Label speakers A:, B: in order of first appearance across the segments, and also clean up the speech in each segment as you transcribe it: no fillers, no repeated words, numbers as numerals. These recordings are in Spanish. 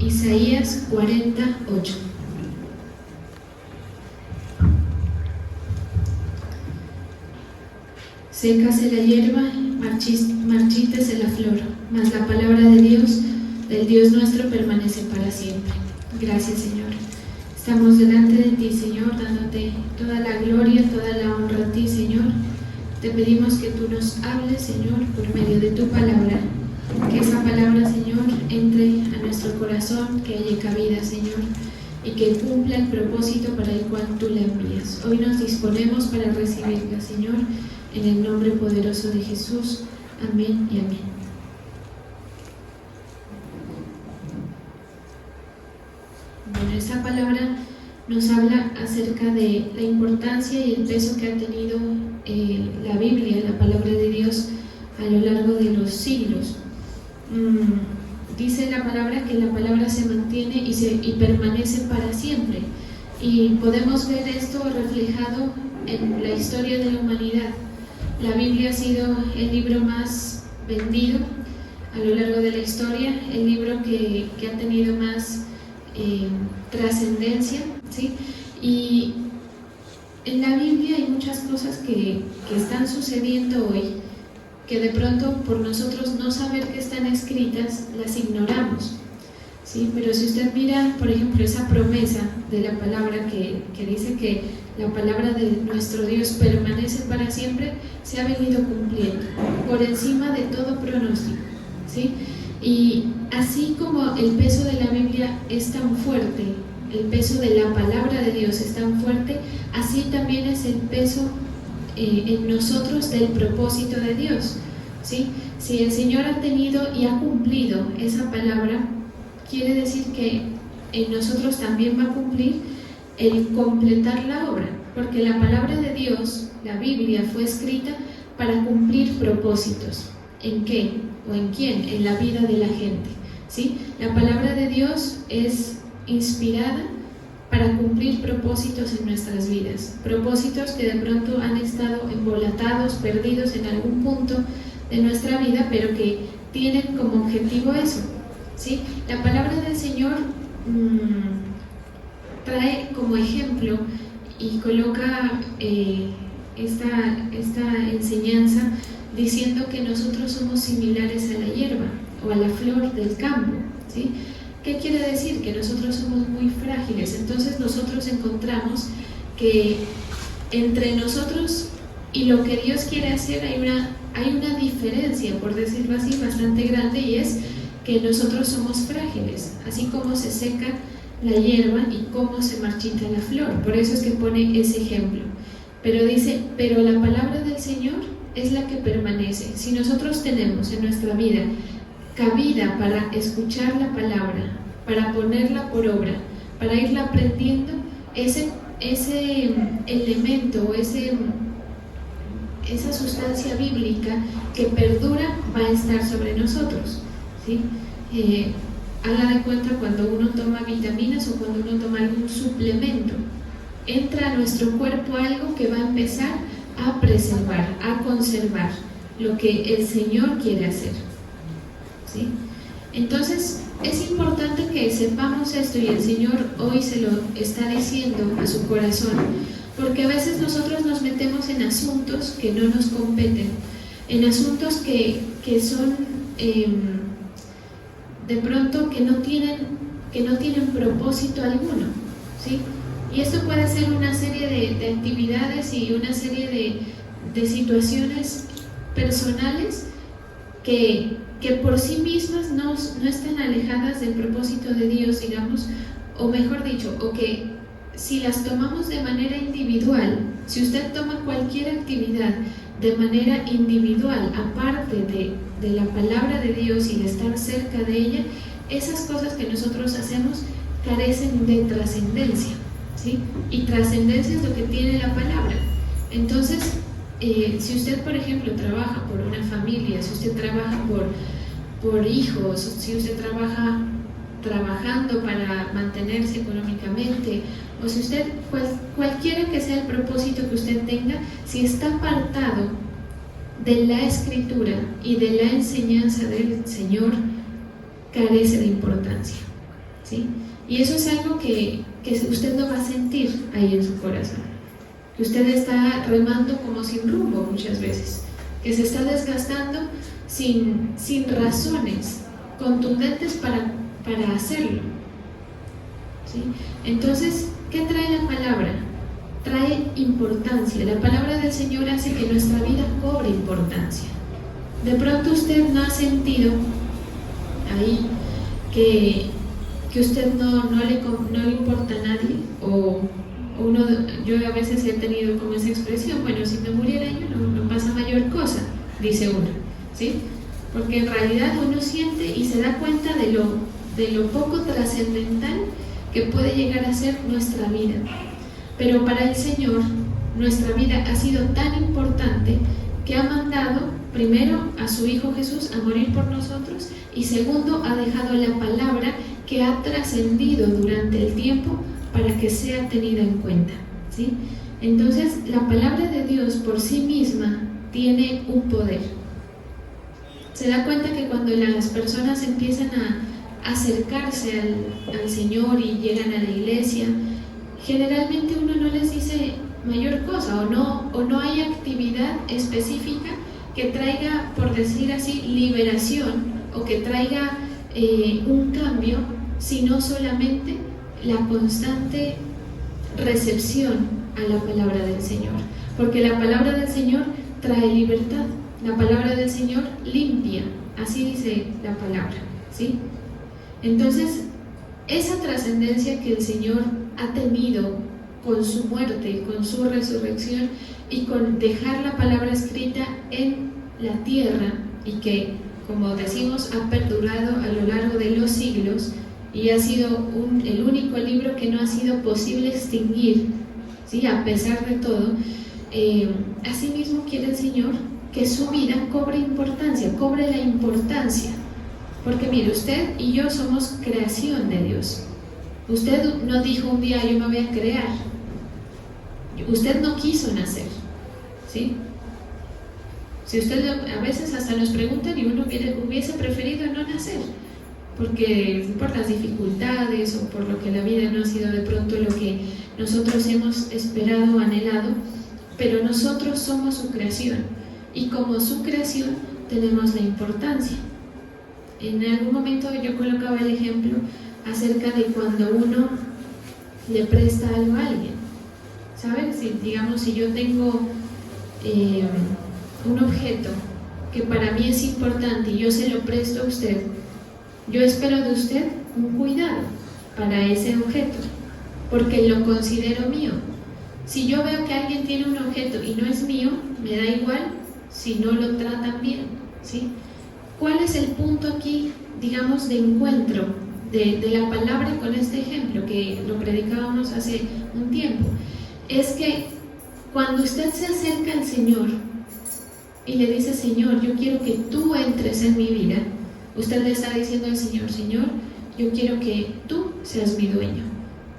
A: Isaías 48. Sécase la hierba, marchítese la flor, mas la palabra de Dios, del Dios nuestro, permanece para siempre. Gracias, Señor. Estamos delante de ti, Señor, dándote toda la gloria, toda la honra a ti, Señor. Te pedimos que tú nos hables, Señor, por medio de tu palabra. Que esa palabra, Señor, entre a nuestro corazón, que haya cabida, Señor, y que cumpla el propósito para el cual tú la envías. Hoy nos disponemos para recibirla, Señor, en el nombre poderoso de Jesús. Amén y amén. Bueno, esta palabra nos habla acerca de la importancia y el peso que ha tenido la Biblia, la palabra de Dios, a lo largo de los siglos. Dice la palabra que la palabra se mantiene y permanece para siempre. Y podemos ver esto reflejado en la historia de la humanidad. La Biblia ha sido el libro más vendido a lo largo de la historia, el libro que ha tenido más trascendencia, ¿sí? Y en la Biblia hay muchas cosas que están sucediendo hoy, que de pronto por nosotros no saber que están escritas, las ignoramos, ¿sí? Pero si usted mira, por ejemplo, esa promesa de la palabra que dice que la palabra de nuestro Dios permanece para siempre, se ha venido cumpliendo por encima de todo pronóstico, ¿sí? Y así como el peso de la Biblia es tan fuerte, el peso de la palabra de Dios es tan fuerte, así también es el peso en nosotros del propósito de Dios, ¿sí? Si el Señor ha tenido y ha cumplido esa palabra, quiere decir que en nosotros también va a cumplir el completar la obra, porque la palabra de Dios, la Biblia, fue escrita para cumplir propósitos. ¿En qué? ¿O en quién? En la vida de la gente, ¿sí? La palabra de Dios es inspirada para cumplir propósitos en nuestras vidas, propósitos que de pronto han estado embolatados, perdidos en algún punto de nuestra vida, pero que tienen como objetivo eso, ¿sí? La palabra del Señor trae como ejemplo y coloca esta enseñanza diciendo que nosotros somos similares a la hierba o a la flor del campo, ¿sí? ¿Qué quiere decir? Que nosotros somos muy frágiles. Entonces nosotros encontramos que entre nosotros y lo que Dios quiere hacer hay una diferencia, por decirlo así, bastante grande, y es que nosotros somos frágiles, así como se seca la hierba y cómo se marchita la flor. Por eso es que pone ese ejemplo. Pero dice, pero la palabra del Señor es la que permanece. Si nosotros tenemos en nuestra vida cabida para escuchar la palabra, para ponerla por obra, para irla aprendiendo, ese elemento, esa sustancia bíblica que perdura va a estar sobre nosotros, ¿sí? Haga de cuenta cuando uno toma vitaminas o cuando uno toma algún suplemento, entra a nuestro cuerpo algo que va a empezar a preservar, a conservar lo que el Señor quiere hacer, ¿sí? Entonces es importante que sepamos esto, y el Señor hoy se lo está diciendo a su corazón, porque a veces nosotros nos metemos en asuntos que no nos competen, en asuntos que son de pronto que no tienen propósito alguno, ¿sí? Y esto puede ser una serie de actividades y una serie de situaciones personales que por sí mismas no están alejadas del propósito de Dios, digamos, o mejor dicho, o que si las tomamos de manera individual, si usted toma cualquier actividad de manera individual, aparte de la palabra de Dios y de estar cerca de ella, esas cosas que nosotros hacemos carecen de trascendencia, ¿sí? Y trascendencia es lo que tiene la palabra. Entonces, si usted, por ejemplo, trabaja por una familia, si usted trabaja por hijos, si usted trabaja trabajando para mantenerse económicamente, o si usted, cualquiera que sea el propósito que usted tenga, si está apartado de la Escritura y de la enseñanza del Señor, carece de importancia, ¿sí? Y eso es algo que usted no va a sentir ahí en su corazón, que usted está remando como sin rumbo muchas veces, que se está desgastando sin razones contundentes para hacerlo, ¿sí? Entonces, ¿qué trae la palabra? Trae importancia. La palabra del Señor hace que nuestra vida cobre importancia. De pronto usted no ha sentido ahí que usted no le importa a nadie, o yo a veces he tenido como esa expresión, bueno, si me muriera yo no pasa mayor cosa, dice uno, ¿sí? Porque en realidad uno siente y se da cuenta de lo poco trascendental que puede llegar a ser nuestra vida. Pero para el Señor, nuestra vida ha sido tan importante que ha mandado primero a su Hijo Jesús a morir por nosotros, y segundo, ha dejado la palabra que ha trascendido durante el tiempo para que sea tenida en cuenta, ¿sí? Entonces, la palabra de Dios por sí misma tiene un poder. Se da cuenta que cuando las personas empiezan a acercarse al Señor y llegan a la iglesia, generalmente uno no les dice mayor cosa, o no hay actividad específica que traiga, por decir así, liberación, o que traiga un cambio, sino solamente la constante recepción a la palabra del Señor, porque la palabra del Señor trae libertad, la palabra del Señor limpia, así dice la palabra, ¿sí? Entonces, esa trascendencia que el Señor ha tenido con su muerte, con su resurrección y con dejar la palabra escrita en la tierra, y que, como decimos, ha perdurado a lo largo de los siglos y ha sido el único libro que no ha sido posible extinguir, ¿sí? A pesar de todo, asimismo quiere el Señor que su vida cobre importancia, cobre la importancia, porque mire, usted y yo somos creación de Dios. Usted no dijo un día yo me voy a crear, usted no quiso nacer, ¿sí? Si usted, a veces hasta nos preguntan y uno hubiese preferido no nacer, porque por las dificultades o por lo que la vida no ha sido de pronto lo que nosotros hemos esperado o anhelado, pero nosotros somos su creación, y como su creación tenemos la importancia. En algún momento yo colocaba el ejemplo acerca de cuando uno le presta algo a alguien, ¿sabes? Digamos, si yo tengo un objeto que para mí es importante y yo se lo presto a usted, yo espero de usted un cuidado para ese objeto, porque lo considero mío. Si yo veo que alguien tiene un objeto y no es mío, me da igual si no lo tratan bien, ¿sí? ¿Cuál es el punto aquí, digamos, de encuentro de la palabra con este ejemplo que lo predicábamos hace un tiempo? Es que cuando usted se acerca al Señor y le dice, Señor, yo quiero que tú entres en mi vida, usted le está diciendo al Señor, Señor, yo quiero que tú seas mi dueño.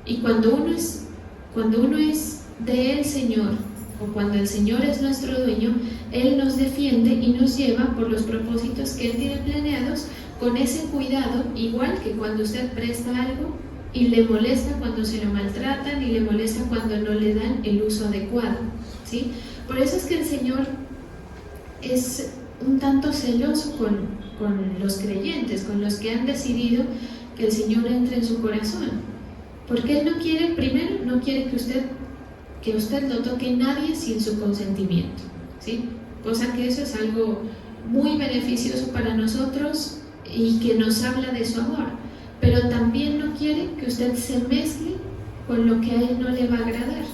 A: Y cuando uno es del Señor, o cuando el Señor es nuestro dueño, Él nos defiende y nos lleva por los propósitos que Él tiene planeados, con ese cuidado, igual que cuando usted presta algo y le molesta cuando se lo maltratan y le molesta cuando no le dan el uso adecuado, ¿sí? Por eso es que el Señor es un tanto celoso con los creyentes, con los que han decidido que el Señor entre en su corazón, porque Él no quiere, primero, no quiere que usted lo toque nadie sin su consentimiento, ¿sí? Cosa que eso es algo muy beneficioso para nosotros y que nos habla de su amor, pero también no quiere que usted se mezcle con lo que a Él no le va a agradar,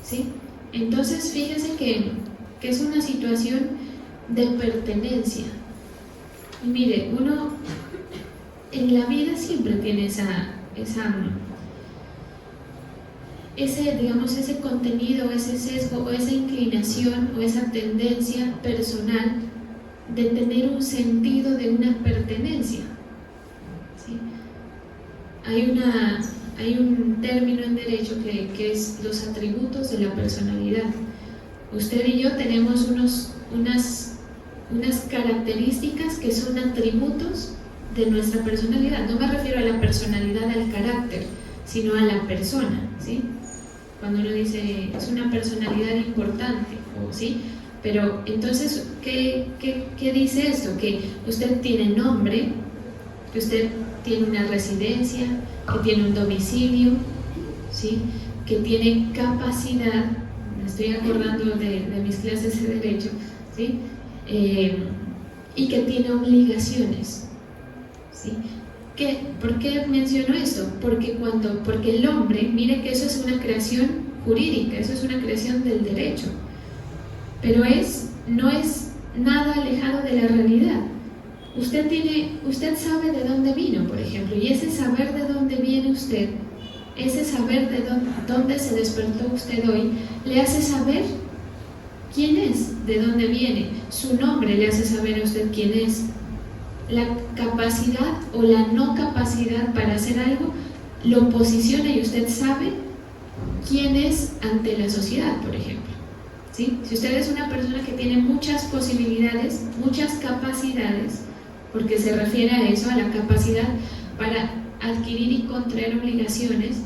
A: ¿sí? Entonces fíjese que es una situación de pertenencia. Y mire, uno en la vida siempre tiene ese contenido, ese sesgo, o esa inclinación, o esa tendencia personal de tener un sentido de una pertenencia, ¿sí? Hay un término en derecho que es los atributos de la personalidad. Usted y yo tenemos unas características que son atributos de nuestra personalidad. No me refiero a la personalidad, al carácter, sino a la persona, ¿sí? Cuando uno dice es una personalidad importante, ¿sí? Pero entonces, ¿qué dice esto? Que usted tiene nombre, que usted tiene una residencia, que tiene un domicilio, ¿sí? Que tiene capacidad, me estoy acordando de mis clases de Derecho, ¿sí? Y que tiene obligaciones, ¿sí? ¿Por qué menciono esto? Porque el hombre, mire que eso es una creación jurídica, eso es una creación del derecho, pero no es nada alejado de la realidad. Usted sabe de dónde vino, por ejemplo, y ese saber de dónde viene usted, ese saber de dónde se despertó usted hoy, le hace saber quién es, de dónde viene. Su nombre le hace saber a usted quién es. La capacidad o la no capacidad para hacer algo lo posiciona y usted sabe quién es ante la sociedad, por ejemplo, ¿sí? Si usted es una persona que tiene muchas posibilidades, muchas capacidades, porque se refiere a eso, a la capacidad para adquirir y contraer obligaciones,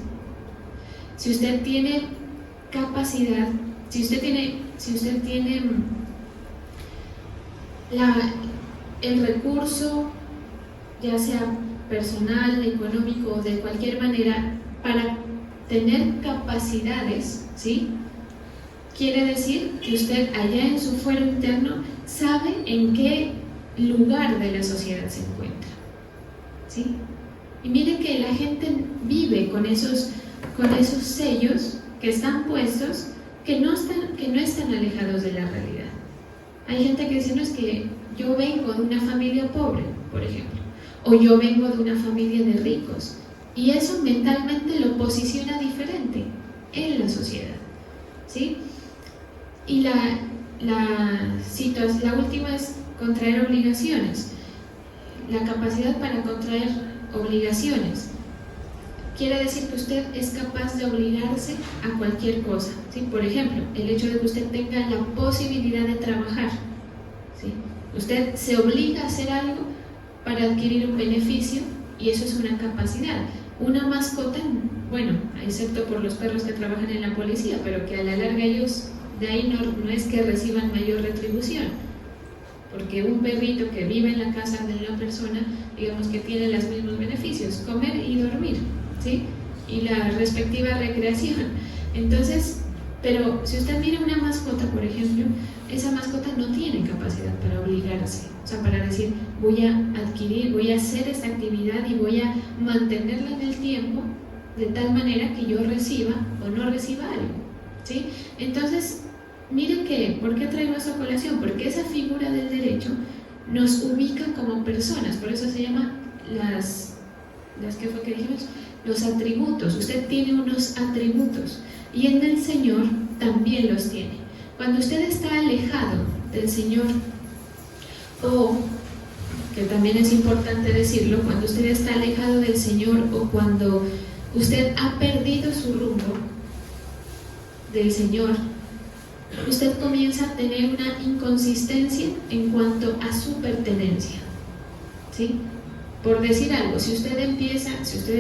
A: si usted tiene capacidad, si usted tiene el recurso, ya sea personal, económico o de cualquier manera, para tener capacidades, ¿sí? Quiere decir que usted allá en su fuero interno sabe en qué lugar de la sociedad se encuentra, ¿sí? Y mire que la gente vive con esos sellos que están puestos, que no están alejados de la realidad. Hay gente que dice, no, es que yo vengo de una familia pobre, por ejemplo, o yo vengo de una familia de ricos, y eso mentalmente lo posiciona diferente en la sociedad, ¿sí? Y la última es contraer obligaciones. La capacidad para contraer obligaciones quiere decir que usted es capaz de obligarse a cualquier cosa, ¿sí? Por ejemplo, el hecho de que usted tenga la posibilidad de trabajar, ¿sí? Usted se obliga a hacer algo para adquirir un beneficio y eso es una capacidad. Una mascota, bueno, excepto por los perros que trabajan en la policía, pero que a la larga ellos de ahí no es que reciban mayor retribución, porque un perrito que vive en la casa de una persona, digamos que tiene los mismos beneficios, comer y dormir, ¿sí? Y la respectiva recreación. Entonces, pero si usted mira una mascota, por ejemplo, esa mascota no tiene capacidad para obligarse, o sea, para decir, voy a hacer esta actividad y voy a mantenerla en el tiempo de tal manera que yo reciba o no reciba algo, ¿sí? Entonces, miren que, ¿por qué traigo esa colación? Porque esa figura del derecho nos ubica como personas, por eso se llama ¿qué fue que dijimos? Los atributos. Usted tiene unos atributos y en el Señor también los tiene. Cuando usted está alejado del Señor, o, que también es importante decirlo, cuando usted está alejado del Señor o cuando usted ha perdido su rumbo del Señor, usted comienza a tener una inconsistencia en cuanto a su pertenencia, ¿sí? Por decir algo, si usted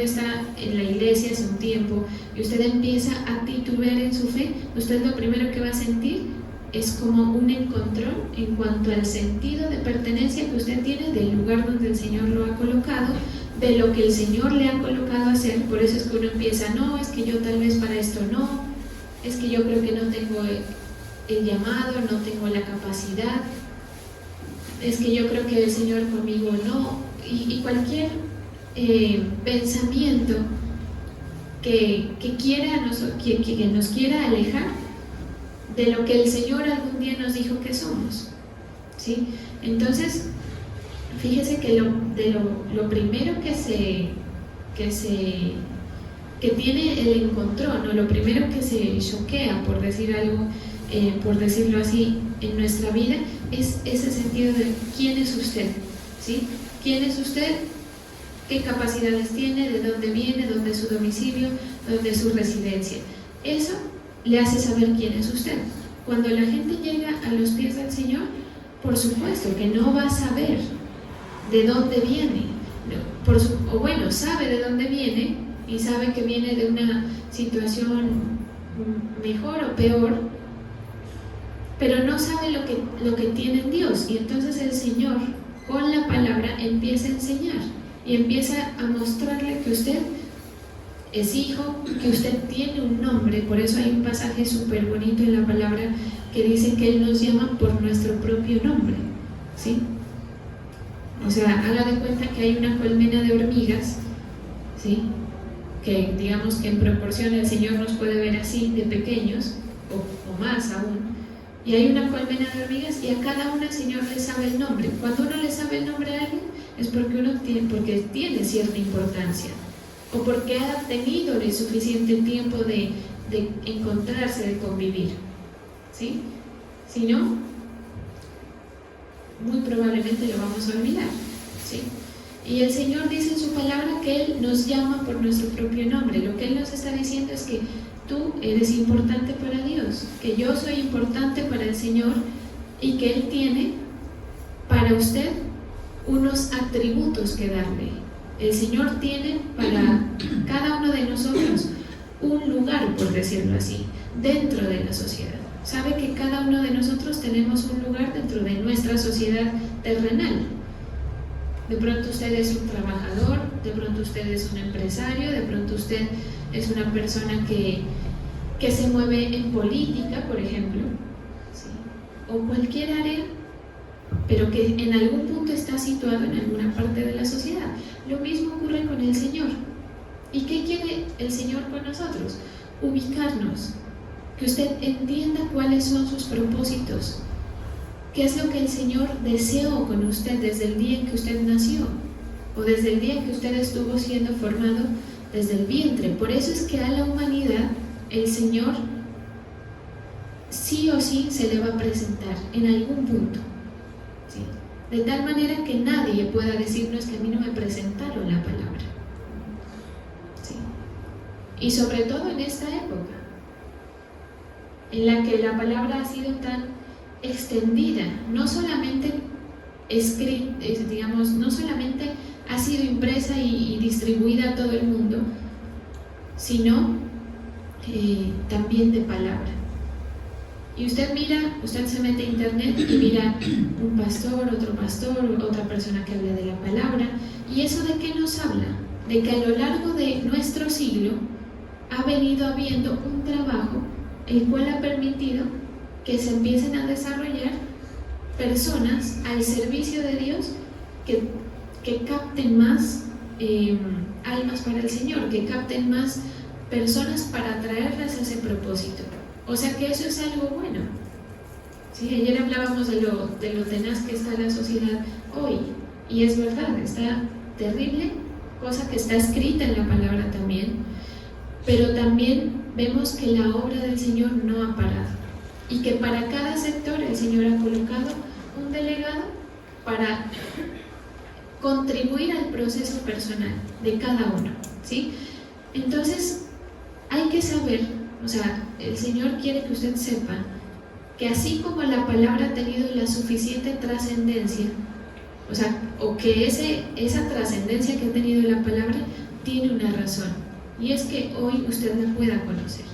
A: está en la iglesia hace un tiempo y usted empieza a titubear en su fe, usted lo primero que va a sentir es como un encontrón en cuanto al sentido de pertenencia que usted tiene del lugar donde el Señor lo ha colocado, de lo que el Señor le ha colocado a hacer. Por eso es que uno empieza, no, es que yo tal vez para esto no, es que yo creo que no tengo el llamado, no tengo la capacidad, es que yo creo que el Señor conmigo no, y cualquier pensamiento que nos quiera alejar de lo que el Señor algún día nos dijo que somos, ¿sí? Entonces, fíjese que lo primero que tiene el encontrón, o lo primero que se choquea, por decir algo, por decirlo así, en nuestra vida, es ese sentido de quién es usted, ¿sí? ¿Quién es usted? ¿Qué capacidades tiene? ¿De dónde viene? ¿Dónde es su domicilio? ¿Dónde es su residencia? Eso le hace saber quién es usted. Cuando la gente llega a los pies del Señor, por supuesto que no va a saber de dónde viene, o bueno, sabe de dónde viene y sabe que viene de una situación mejor o peor, pero no sabe lo que tiene en Dios. Y entonces el Señor con la palabra empieza a enseñar y empieza a mostrarle que usted es hijo, que usted tiene un nombre. Por eso hay un pasaje súper bonito en la palabra que dice que Él nos llama por nuestro propio nombre, ¿sí? O sea, haga de cuenta que hay una colmena de hormigas, ¿sí? Que digamos que en proporción el Señor nos puede ver así de pequeños o más aún, y hay una colmena de hormigas y a cada una el Señor le sabe el nombre. Cuando uno le sabe el nombre a alguien es porque tiene cierta importancia o porque ha tenido el suficiente tiempo de encontrarse, de convivir, ¿sí? Si no, muy probablemente lo vamos a olvidar, ¿sí? Y el Señor dice en su palabra que Él nos llama por nuestro propio nombre. Lo que Él nos está diciendo es que tú eres importante para Dios, que yo soy importante para el Señor y que Él tiene para usted unos atributos que darle. El Señor tiene para cada uno de nosotros un lugar, por decirlo así, dentro de la sociedad. Sabe que cada uno de nosotros tenemos un lugar dentro de nuestra sociedad terrenal. De pronto usted es un trabajador, de pronto usted es un empresario, de pronto usted es una persona que se mueve en política, por ejemplo, ¿sí? O cualquier área, pero que en algún punto está situado en alguna parte de la sociedad. Lo mismo ocurre con el Señor. ¿Y qué quiere el Señor con nosotros? Ubicarnos, que usted entienda cuáles son sus propósitos, qué es lo que el Señor deseó con usted desde el día en que usted nació o desde el día en que usted estuvo siendo formado desde el vientre. Por eso es que a la humanidad el Señor sí o sí se le va a presentar en algún punto, ¿sí? De tal manera que nadie pueda decirnos que a mí no me presentaron la palabra, ¿sí? Y sobre todo en esta época en la que la palabra ha sido tan extendida, no solamente escrita, digamos, no solamente ha sido impresa y distribuida a todo el mundo, sino también de palabra. Y usted se mete a internet y mira un pastor, otro pastor, otra persona que habla de la palabra. ¿Y eso de qué nos habla? De que a lo largo de nuestro siglo ha venido habiendo un trabajo el cual ha permitido que se empiecen a desarrollar personas al servicio de Dios que capten más almas para el Señor, que capten más personas para atraerlas a ese propósito. O sea que eso es algo bueno, ¿sí? Ayer hablábamos de lo tenaz que está la sociedad hoy, y es verdad, está terrible, cosa que está escrita en la palabra también, pero también vemos que la obra del Señor no ha parado y que para cada sector el Señor ha colocado un delegado para contribuir al proceso personal de cada uno, ¿sí? Entonces hay que saber, o sea, el Señor quiere que usted sepa que así como la palabra ha tenido la suficiente trascendencia, o sea, o que esa trascendencia que ha tenido la palabra tiene una razón, y es que hoy usted la pueda conocer.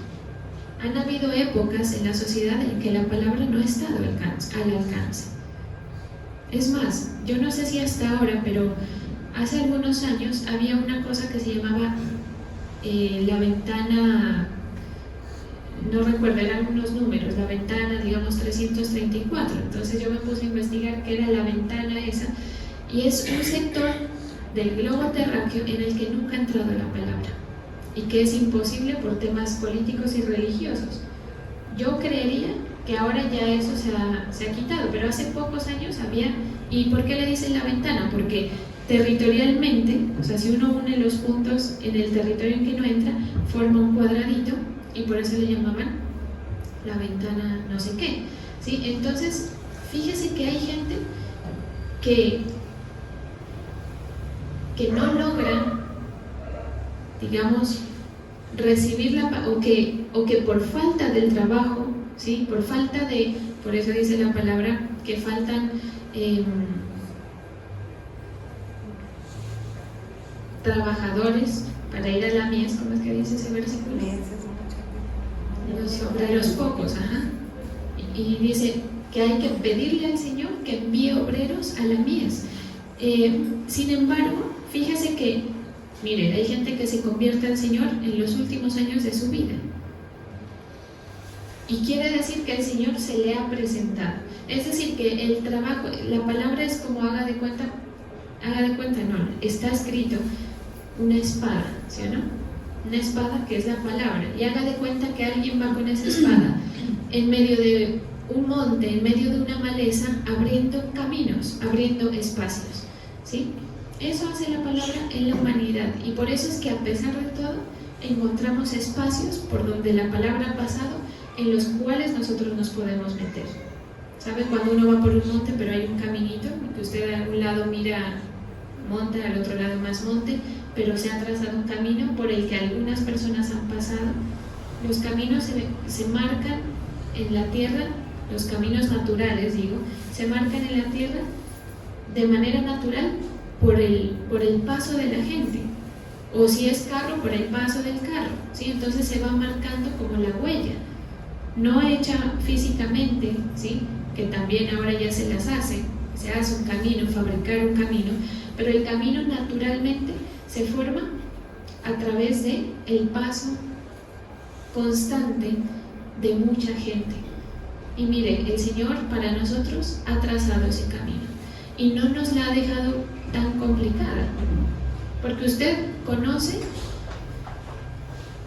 A: Han habido épocas en la sociedad en que la palabra no ha estado al alcance. Es más, yo no sé si hasta ahora, pero hace algunos años había una cosa que se llamaba la ventana, no recuerdo, eran algunos números, la ventana, digamos, 334. Entonces yo me puse a investigar qué era la ventana esa, y es un sector del globo terráqueo en el que nunca ha entrado la palabra y que es imposible por temas políticos y religiosos. Yo creería que ahora ya eso se ha quitado, pero hace pocos años había. ¿Y por qué le dicen la ventana? Porque territorialmente, o sea, si uno une los puntos en el territorio en que no entra, forma un cuadradito, y por eso le llamaban la ventana no sé qué, ¿sí? Entonces, fíjese que hay gente que no logra, digamos, recibir o que por falta del trabajo, ¿sí? Por eso dice la palabra que faltan trabajadores para ir a la mies, ¿cómo es que dice ese versículo? Los obreros pocos, ajá. Y dice que hay que pedirle al Señor que envíe obreros a la mies. Sin embargo, fíjese que, mire, hay gente que se convierte al Señor en los últimos años de su vida. Y quiere decir que el Señor se le ha presentado. Es decir, que el trabajo, la palabra es como haga de cuenta, no, está escrito una espada, ¿sí o no? Una espada que es la palabra. Y haga de cuenta que alguien va con esa espada en medio de un monte, en medio de una maleza, abriendo caminos, abriendo espacios, ¿sí? Eso hace la palabra en la humanidad. Y por eso es que a pesar de todo, encontramos espacios por donde la palabra ha pasado, en los cuales nosotros nos podemos meter. ¿Sabe? Cuando uno va por un monte, pero hay un caminito, que usted a un lado mira monte, al otro lado más monte, pero se ha trazado un camino por el que algunas personas han pasado. Los caminos se marcan en la tierra, los caminos naturales, digo, se marcan en la tierra de manera natural por el paso de la gente. O si es carro, por el paso del carro, ¿sí? Entonces se va marcando como la huella, no hecha físicamente, ¿sí? Que también ahora ya se las hace, se hace un camino, fabricar un camino, pero el camino naturalmente se forma a través de el paso constante de mucha gente. Y mire, el Señor para nosotros ha trazado ese camino y no nos la ha dejado tan complicada, porque usted conoce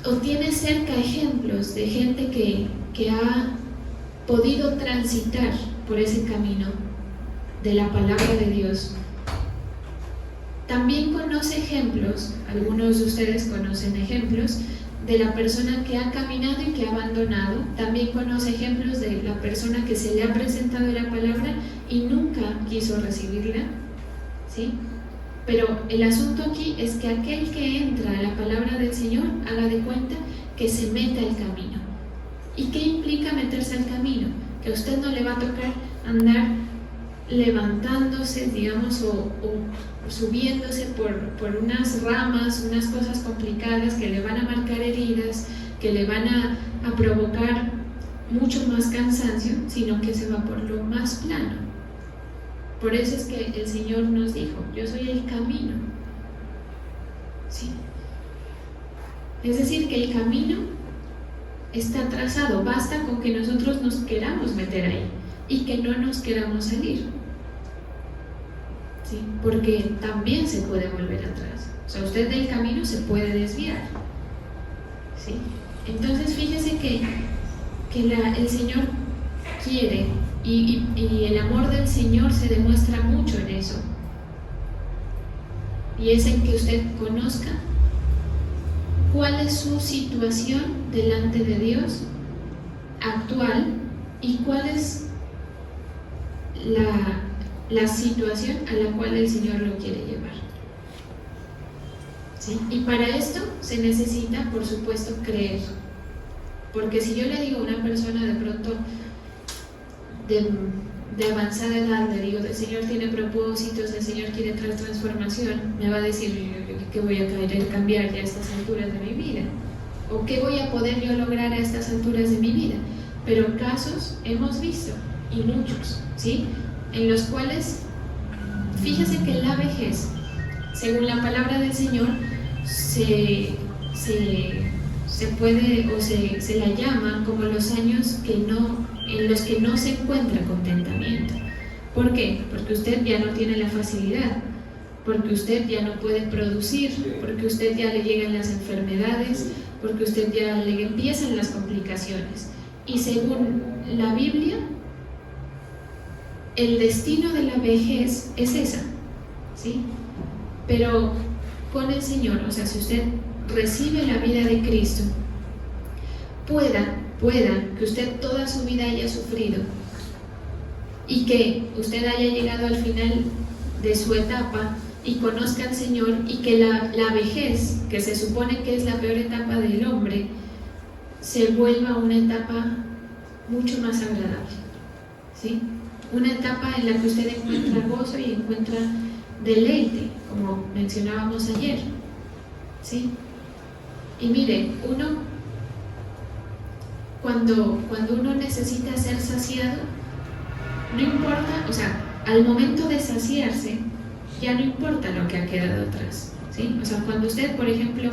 A: o tiene cerca ejemplos de gente que ha podido transitar por ese camino de la palabra de Dios. También conoce ejemplos, algunos de ustedes conocen ejemplos de la persona que ha caminado y que ha abandonado. También conoce ejemplos de la persona que se le ha presentado la palabra y nunca quiso recibirla, ¿sí? Pero el asunto aquí es que aquel que entra a la palabra del Señor haga de cuenta que se mete al camino. ¿Y qué implica meterse al camino? Que a usted no le va a tocar andar levantándose, digamos, o subiéndose por unas ramas, unas cosas complicadas que le van a marcar heridas, que le van a provocar mucho más cansancio, sino que se va por lo más plano. Por eso es que el Señor nos dijo: yo soy el camino, ¿sí? Es decir, que el camino está trazado, basta con que nosotros nos queramos meter ahí y que no nos queramos salir, ¿sí? Porque también se puede volver atrás. O sea, usted del camino se puede desviar, ¿sí? Entonces fíjese que el Señor quiere, y el amor del Señor se demuestra mucho en eso, y es en que usted conozca cuál es su situación delante de Dios actual y cuál es la situación a la cual el Señor lo quiere llevar, ¿sí? Y para esto se necesita, por supuesto, creer. Porque si yo le digo a una persona de pronto de avanzada edad, le digo: el Señor tiene propósitos, el Señor quiere traer transformación, me va a decir: ¿qué voy a querer cambiar ya a estas alturas de mi vida? ¿O qué voy a poder yo lograr a estas alturas de mi vida? Pero casos hemos visto, y muchos, ¿sí? En los cuales, fíjese que la vejez, según la palabra del Señor, se puede, o se la llama como los años en los que no se encuentra contentamiento. ¿Por qué? Porque usted ya no tiene la facilidad, porque usted ya no puede producir, porque usted ya le llegan las enfermedades, porque usted ya le empiezan las complicaciones. Y según la Biblia, el destino de la vejez es esa, ¿sí? Pero con el Señor, o sea, si usted recibe la vida de Cristo, pueda que usted toda su vida haya sufrido y que usted haya llegado al final de su etapa y conozca al Señor, y que la vejez, que se supone que es la peor etapa del hombre, se vuelva una etapa mucho más agradable, ¿sí? Una etapa en la que usted encuentra gozo y encuentra deleite, como mencionábamos ayer, ¿sí? Y mire, cuando uno necesita ser saciado, no importa, o sea, al momento de saciarse, ya no importa lo que ha quedado atrás, ¿sí? O sea, cuando usted, por ejemplo,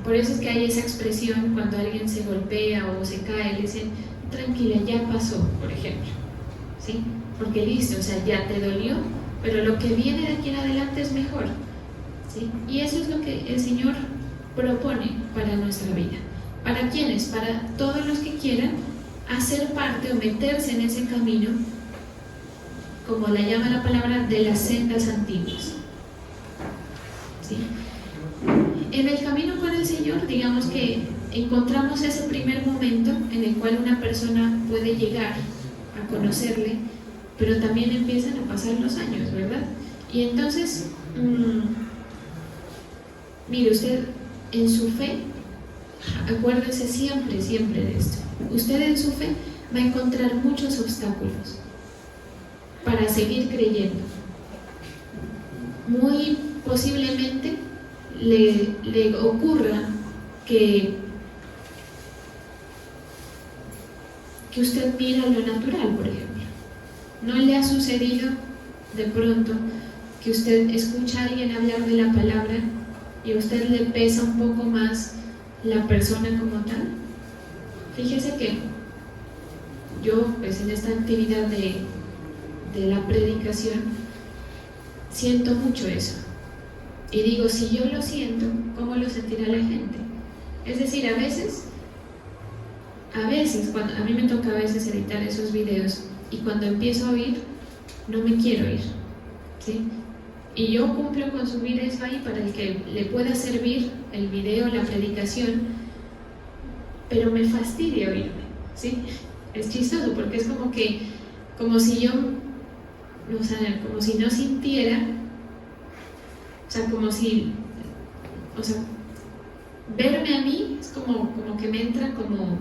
A: por eso es que hay esa expresión cuando alguien se golpea o se cae, le dicen, tranquila, ya pasó, por ejemplo, ¿sí? Porque listo, o sea, ya te dolió, pero lo que viene de aquí en adelante es mejor, ¿sí? Y eso es lo que el Señor propone para nuestra vida. ¿Para quiénes? Para todos los que quieran hacer parte o meterse en ese camino, como la llama la palabra, de las sendas antiguas, ¿sí? En el camino con el Señor, digamos que encontramos ese primer momento en el cual una persona puede llegar a conocerle, pero también empiezan a pasar los años, ¿verdad? Y entonces, mire usted, en su fe, acuérdese siempre de esto, usted en su fe va a encontrar muchos obstáculos para seguir creyendo. Muy posiblemente le ocurra que usted mira lo natural, por ejemplo. ¿No le ha sucedido de pronto que usted escucha a alguien hablar de la palabra y a usted le pesa un poco más la persona como tal? Fíjese que yo, pues en esta actividad de la predicación, siento mucho eso. Y digo, si yo lo siento, ¿cómo lo sentirá la gente? Es decir, a veces, cuando a mí me toca a veces editar esos videos y cuando empiezo a oír, no me quiero ir, ¿sí? Y yo cumplo con subir eso ahí para el que le pueda servir el video, la predicación, pero me fastidia oírme, ¿sí? Es chistoso porque es como si yo, o sea, como si no sintiera, o sea, verme a mí es como que me entra como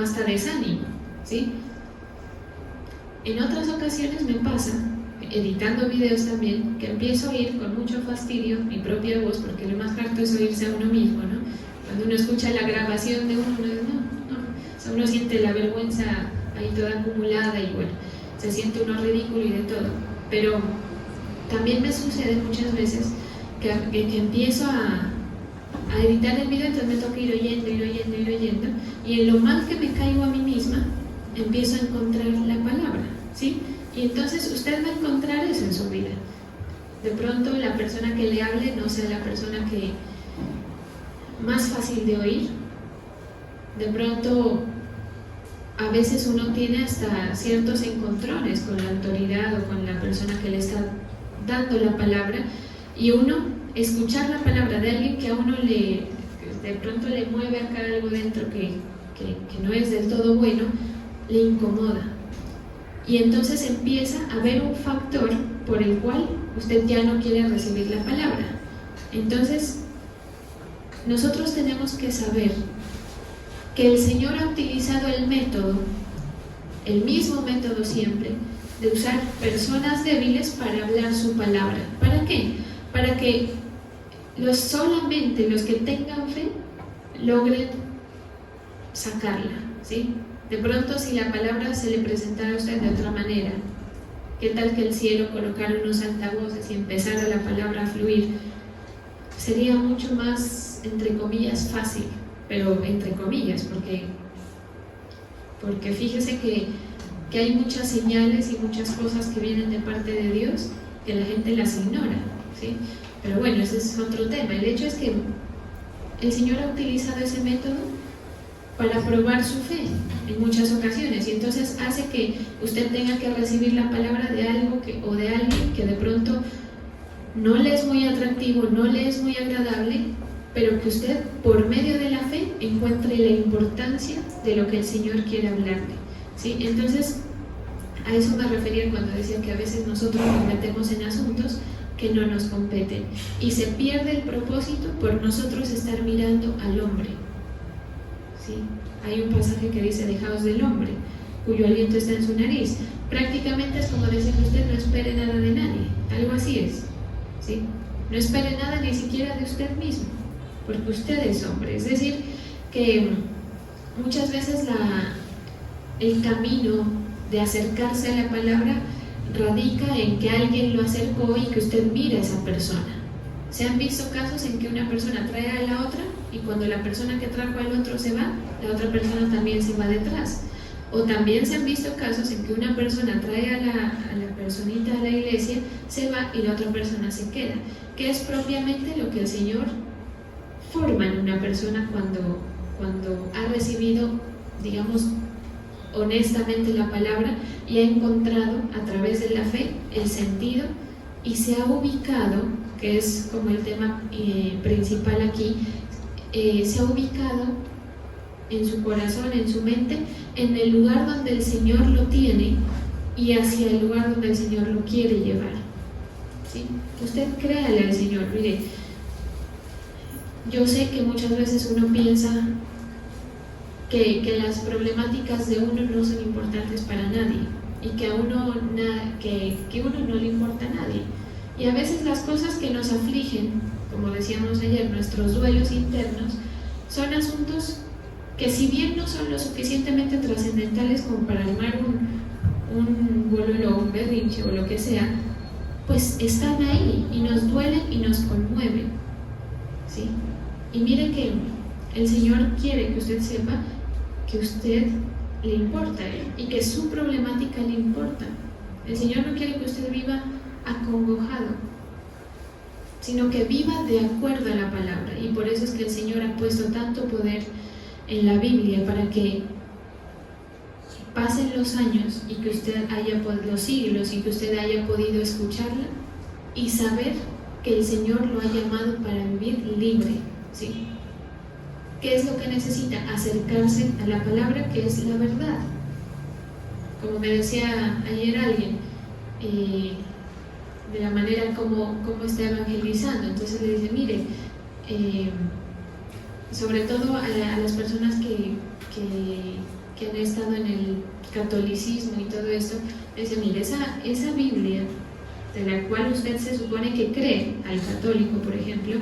A: hasta desánimo, ¿sí? En otras ocasiones me pasa, editando videos también, que empiezo a oír con mucho fastidio mi propia voz, porque lo más harto es oírse a uno mismo, ¿no? Cuando uno escucha la grabación de uno, o sea, uno siente la vergüenza ahí toda acumulada y bueno, se siente uno ridículo y de todo. Pero también me sucede muchas veces que empiezo a editar el video, entonces me toca ir oyendo, y en lo mal que me caigo a mí misma, empiezo a encontrar la palabra, ¿sí? Y entonces usted va a encontrar eso en su vida. De pronto la persona que le hable no sea la persona que más fácil de oír. De pronto a veces uno tiene hasta ciertos encontrones con la autoridad o con la persona que le está dando la palabra, y uno escuchar la palabra de alguien que a uno de pronto le mueve acá algo dentro que no es del todo bueno, le incomoda. Y entonces empieza a haber un factor por el cual usted ya no quiere recibir la palabra. Entonces, nosotros tenemos que saber que el Señor ha utilizado el mismo método siempre, de usar personas débiles para hablar su palabra. ¿Para qué? Para que solamente los que tengan fe logren sacarla, ¿sí? De pronto, si la palabra se le presentara a usted de otra manera, ¿qué tal que el cielo colocara unos altavoces y empezara la palabra a fluir? Sería mucho más, entre comillas, fácil, pero entre comillas, porque fíjese que hay muchas señales y muchas cosas que vienen de parte de Dios que la gente las ignora, ¿sí? Pero bueno, ese es otro tema. El hecho es que el Señor ha utilizado ese método para probar su fe en muchas ocasiones, y entonces hace que usted tenga que recibir la palabra de algo o de alguien que de pronto no le es muy atractivo, no le es muy agradable, pero que usted por medio de la fe encuentre la importancia de lo que el Señor quiere hablarle, ¿sí? Entonces a eso me refería cuando decía que a veces nosotros nos metemos en asuntos que no nos competen y se pierde el propósito por nosotros estar mirando al hombre, ¿sí? Hay un pasaje que dice: dejaos del hombre, cuyo aliento está en su nariz. Prácticamente es como decir que usted no espere nada de nadie, algo así es, ¿sí? No espere nada ni siquiera de usted mismo, porque usted es hombre. Es decir, que muchas veces el camino de acercarse a la palabra radica en que alguien lo acercó y que usted mira a esa persona. Se han visto casos en que una persona trae a la otra y cuando la persona que trajo al otro se va, la otra persona también se va detrás. O también se han visto casos en que una persona trae a la personita a la iglesia, se va y la otra persona se queda, que es propiamente lo que el Señor forma en una persona cuando ha recibido, digamos, honestamente la palabra y ha encontrado a través de la fe el sentido y se ha ubicado, que es como el tema principal aquí, se ha ubicado en su corazón, en su mente, en el lugar donde el Señor lo tiene y hacia el lugar donde el Señor lo quiere llevar, ¿sí? Usted créale al Señor. Mire, yo sé que muchas veces uno piensa que las problemáticas de uno no son importantes para nadie y que a uno no le importa a nadie. Y a veces las cosas que nos afligen, como decíamos ayer, nuestros duelos internos, son asuntos que si bien no son lo suficientemente trascendentales como para armar un bololo, un berrinche o lo que sea, pues están ahí y nos duelen y nos conmueven, ¿sí? Y mire que el Señor quiere que usted sepa que a usted le importa y que su problemática le importa. El Señor no quiere que usted viva acongojado, sino que viva de acuerdo a la palabra. Y por eso es que el Señor ha puesto tanto poder en la Biblia para que pasen los años y que usted los siglos y que usted haya podido escucharla y saber que el Señor lo ha llamado para vivir libre, ¿sí? ¿Qué es lo que necesita? Acercarse a la palabra, que es la verdad. Como me decía ayer alguien, de la manera como está evangelizando. Entonces le dice, mire, sobre todo a las personas que han estado en el catolicismo y todo esto, le dice, mire, esa Biblia de la cual usted se supone que cree, al católico por ejemplo,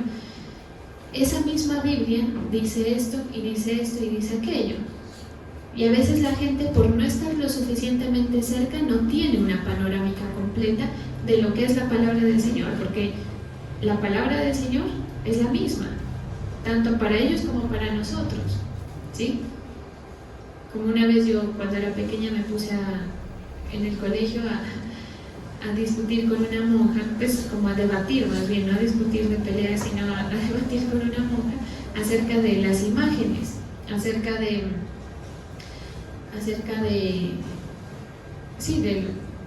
A: esa misma Biblia dice esto y dice esto y dice aquello. Y a veces la gente, por no estar lo suficientemente cerca, no tiene una panorámica completa de lo que es la palabra del Señor, porque la palabra del Señor es la misma, tanto para ellos como para nosotros, ¿sí? Como una vez yo, cuando era pequeña, me puse en el colegio a discutir con una monja, pues como a debatir más bien, no a discutir de peleas, sino a debatir con una monja acerca de las imágenes, acerca de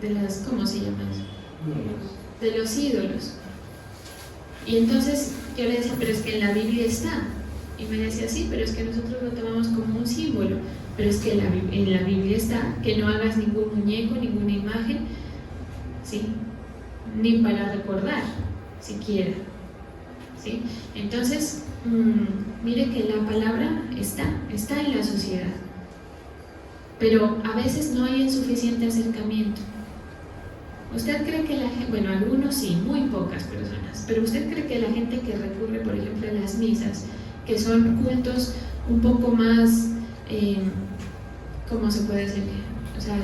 A: las, ¿cómo se llama eso? De los ídolos. Y entonces yo le decía, pero es que en la Biblia está. Y me decía, sí, pero es que nosotros lo tomamos como un símbolo. Pero es que en la Biblia está que no hagas ningún muñeco, ninguna imagen, ¿sí? Ni para recordar, siquiera, ¿sí? Entonces, mire que la palabra está en la sociedad, pero a veces no hay el suficiente acercamiento. ¿Usted cree que la gente, bueno, algunos sí, muy pocas personas, pero usted cree que la gente que recurre, por ejemplo, a las misas, que son cultos un poco más, ¿cómo se puede decir? O sea,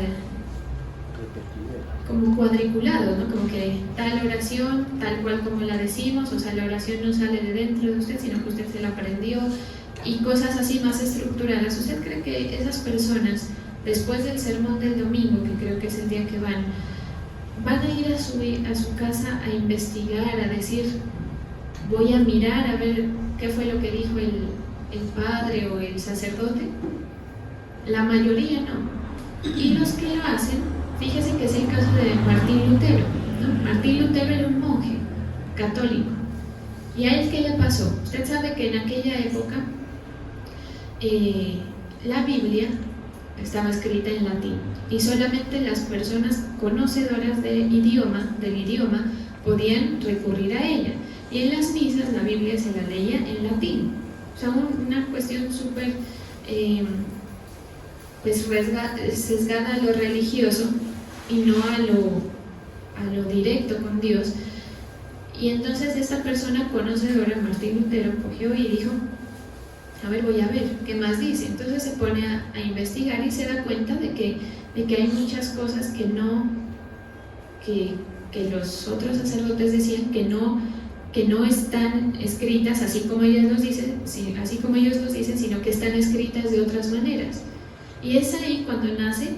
A: como cuadriculados, ¿no? Como que tal oración, tal cual como la decimos, o sea, la oración no sale de dentro de usted, sino que usted se la aprendió, y cosas así más estructuradas. ¿Usted cree que esas personas, después del sermón del domingo, que creo que es el día que van a ir a su casa a investigar, a decir, voy a mirar a ver qué fue lo que dijo el padre o el sacerdote? La mayoría no. Y los que lo hacen, fíjese que es el caso de Martín Lutero, ¿no? Martín Lutero era un monje católico. ¿Y a él qué le pasó? Usted sabe que en aquella época la Biblia estaba escrita en latín y solamente las personas conocedoras del idioma podían recurrir a ella. Y en las misas la Biblia se la leía en latín. O sea, una cuestión súper sesgada a lo religioso y no a lo directo con Dios. Y entonces esta persona conocedora, Martín Lutero, cogió y dijo, a ver, voy a ver, ¿qué más dice? Entonces se pone a investigar y se da cuenta de que hay muchas cosas que los otros sacerdotes decían que no están escritas así como ellos los dicen, sino que están escritas de otras maneras. Y es ahí cuando nace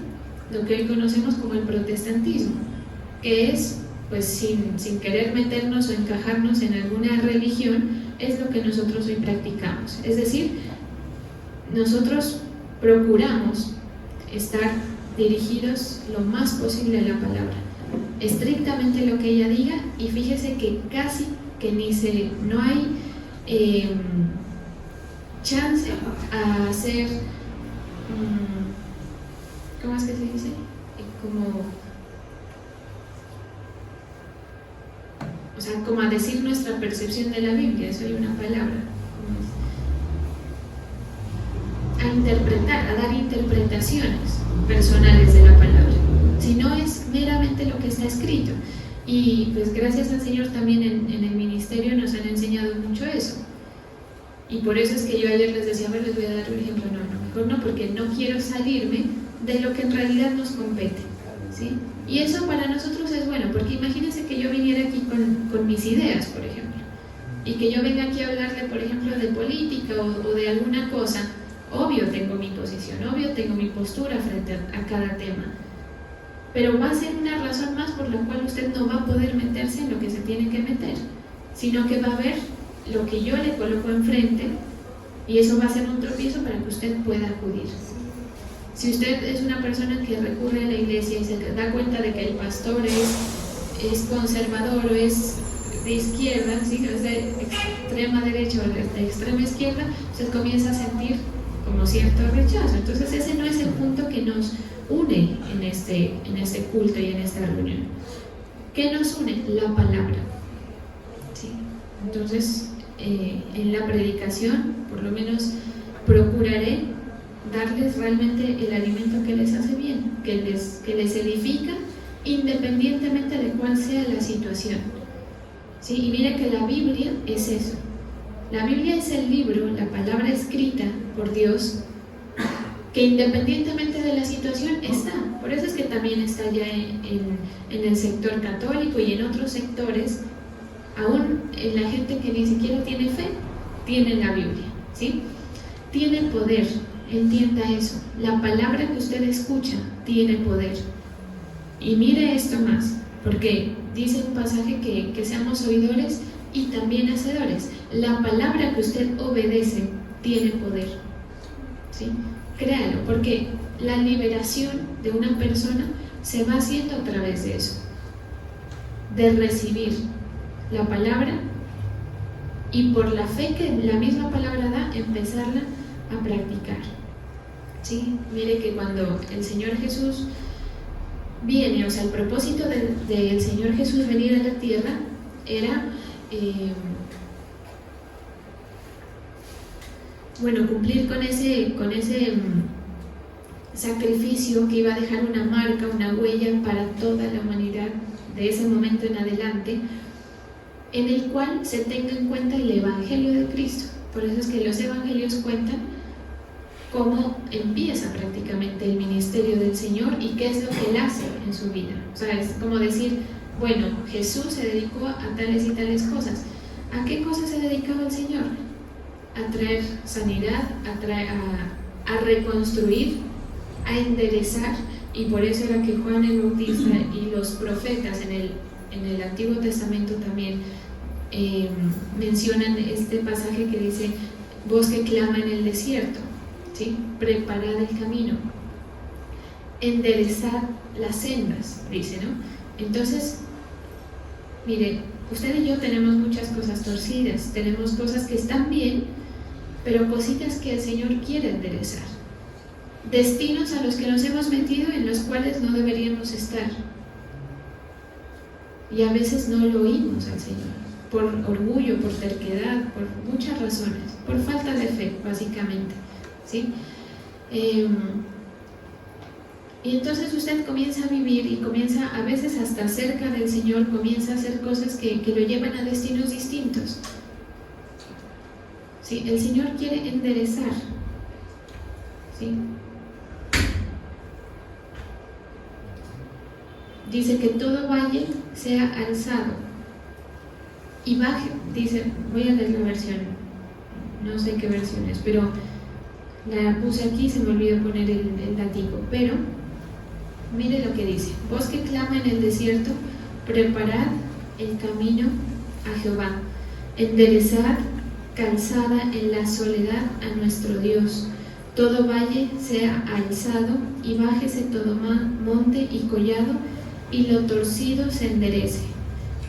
A: lo que hoy conocemos como el protestantismo, que es, pues sin querer meternos o encajarnos en alguna religión, es lo que nosotros hoy practicamos. Es decir, nosotros procuramos estar dirigidos lo más posible a la palabra, estrictamente lo que ella diga, y fíjese que casi que no hay chance a hacer, ¿cómo es que se dice? Como a decir nuestra percepción de la Biblia, eso hay una palabra, a interpretar, a dar interpretaciones personales de la palabra, sino es meramente lo que está escrito. Y pues gracias al Señor también en el ministerio nos han enseñado mucho eso. Y por eso es que yo ayer les decía, les voy a dar un ejemplo, mejor no, porque no quiero salirme de lo que en realidad nos compete, ¿sí? Y eso para nosotros es bueno, porque imagínense que yo viniera aquí con mis ideas, por ejemplo, y que yo venga aquí a hablarle, por ejemplo, de política o de alguna cosa. Obvio tengo mi posición, obvio tengo mi postura frente a cada tema, pero va a ser una razón más por la cual usted no va a poder meterse en lo que se tiene que meter, sino que va a ver lo que yo le coloco enfrente, y eso va a ser un tropiezo para que usted pueda acudir. Si usted es una persona que recurre a la iglesia y se da cuenta de que el pastor es conservador o es de izquierda, ¿sí? Es de extrema derecha o de extrema izquierda, usted comienza a sentir como cierto rechazo. Entonces ese no es el punto que nos une en este culto y en esta reunión. ¿Qué nos une? La palabra, ¿sí? Entonces en la predicación por lo menos procuraré darles realmente el alimento que les hace bien, que les edifica, independientemente de cuál sea la situación, ¿sí? Y mire que la Biblia es eso. La Biblia es el libro, la palabra escrita por Dios, que independientemente de la situación está. Por eso es que también está ya en el sector católico y en otros sectores, aún en la gente que ni siquiera tiene fe, tiene la Biblia, ¿sí? Tiene poder, entienda eso. La palabra que usted escucha tiene poder. Y mire esto más, porque dice un pasaje que seamos oidores y también hacedores. La palabra que usted obedece tiene poder, ¿sí? Créalo, porque la liberación de una persona se va haciendo a través de eso, de recibir la palabra y por la fe que la misma palabra da, empezarla a practicar, ¿sí? Mire que cuando el Señor Jesús viene, o sea, el propósito del Señor Jesús venir a la tierra era cumplir con ese sacrificio que iba a dejar una marca, una huella para toda la humanidad de ese momento en adelante, en el cual se tenga en cuenta el Evangelio de Cristo. Por eso es que los evangelios cuentan cómo empieza prácticamente el ministerio del Señor y qué es lo que Él hace en su vida. O sea, es como decir, bueno, Jesús se dedicó a tales y tales cosas. ¿A qué cosas se dedicaba el Señor? A traer sanidad, a reconstruir, a enderezar, y por eso era que Juan el Bautista y los profetas en el Antiguo Testamento también mencionan este pasaje que dice: voz que clama en el desierto, ¿sí? Preparad el camino, enderezad las sendas, dice, ¿no? Entonces, mire, usted y yo tenemos muchas cosas torcidas, tenemos cosas que están bien, pero cositas que el Señor quiere enderezar, destinos a los que nos hemos metido en los cuales no deberíamos estar, y a veces no lo oímos al Señor, por orgullo, por terquedad, por muchas razones, por falta de fe, básicamente, ¿sí? Y entonces usted comienza a vivir y comienza, a veces hasta cerca del Señor, comienza a hacer cosas que lo llevan a destinos distintos. ¿Sí? El Señor quiere enderezar. ¿Sí? Dice que todo valle sea alzado y baje. Dice, voy a leer la versión, no sé qué versión es, pero la puse aquí, se me olvidó poner el datico, pero mire lo que dice: voz que clama en el desierto, preparad el camino a Jehová, enderezad calzada en la soledad a nuestro Dios. Todo valle sea alzado y bájese todo monte y collado, y lo torcido se enderece,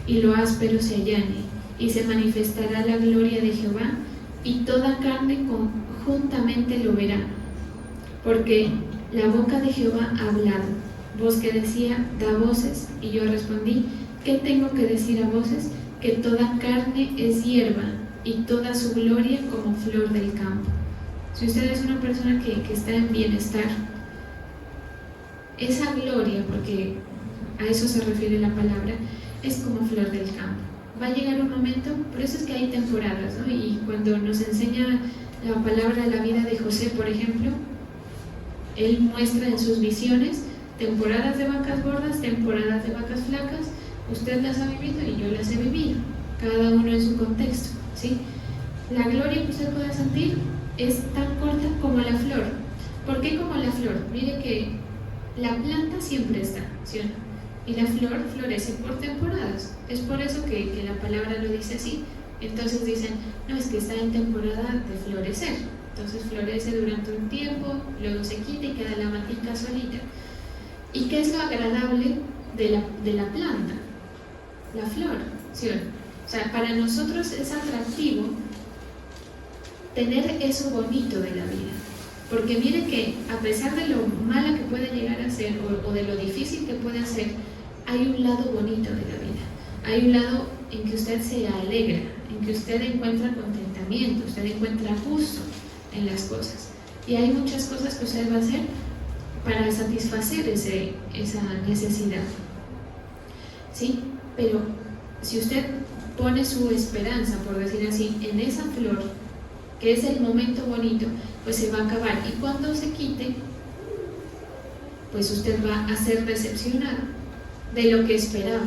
A: y lo áspero se allane, y se manifestará la gloria de Jehová, y toda carne conjuntamente lo verá, porque la boca de Jehová ha hablado. Voz que decía, da voces, y yo respondí, ¿qué tengo que decir a voces? Que toda carne es hierba, y toda su gloria como flor del campo. Si usted es una persona que está en bienestar, esa gloria, porque a eso se refiere la palabra, es como flor del campo. Va a llegar un momento, por eso es que hay temporadas, ¿no? Y cuando nos enseña la palabra la vida de José, por ejemplo, él muestra en sus visiones temporadas de vacas gordas, temporadas de vacas flacas. Usted las ha vivido y yo las he vivido, cada uno en su contexto, ¿sí? La gloria que usted pueda sentir es tan corta como la flor. ¿Por qué como la flor? Mire que la planta siempre está, ¿sí o no? Y la flor florece por temporadas. Es por eso que la palabra lo dice así. Entonces dicen, no, es que está en temporada de florecer. Entonces florece durante un tiempo, luego se quita y queda la matica solita. ¿Y qué es lo agradable de la planta? La flor, ¿sí o no? O sea, para nosotros es atractivo tener eso bonito de la vida. Porque mire que a pesar de lo mala que puede llegar a ser o de lo difícil que puede ser, hay un lado bonito de la vida. Hay un lado en que usted se alegra, en que usted encuentra contentamiento, usted encuentra gusto en las cosas. Y hay muchas cosas que usted va a hacer para satisfacer esa necesidad. ¿Sí? Pero si usted pone su esperanza, por decir así, en esa flor, que es el momento bonito, pues se va a acabar. Y cuando se quite, pues usted va a ser decepcionado de lo que esperaba,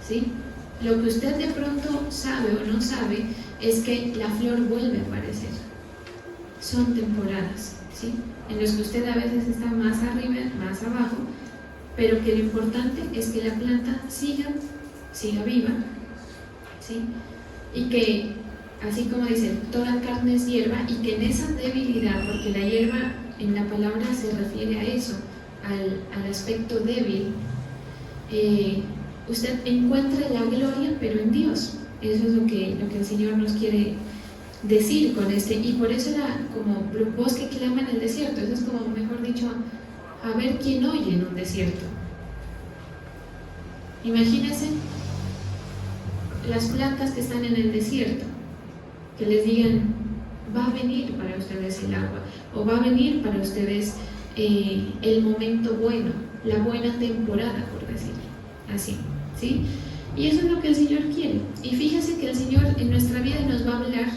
A: ¿sí? Lo que usted de pronto sabe o no sabe es que la flor vuelve a aparecer. Son temporadas, ¿sí? En los que usted a veces está más arriba, más abajo, pero que lo importante es que la planta siga viva, ¿sí? Y que, así como dice, toda carne es hierba, y que en esa debilidad, porque la hierba en la palabra se refiere a eso, al aspecto débil, usted encuentra la gloria, pero en Dios. Eso es lo que el Señor nos quiere decir con y por eso era como voz que clama en el desierto. Eso es como, mejor dicho, a ver quién oye en un desierto. Imagínense las plantas que están en el desierto, que les digan, va a venir para ustedes el agua, o va a venir para ustedes el momento bueno, la buena temporada, por decirlo así, ¿sí? Y eso es lo que el Señor quiere. Y fíjese que el Señor en nuestra vida nos va a hablar,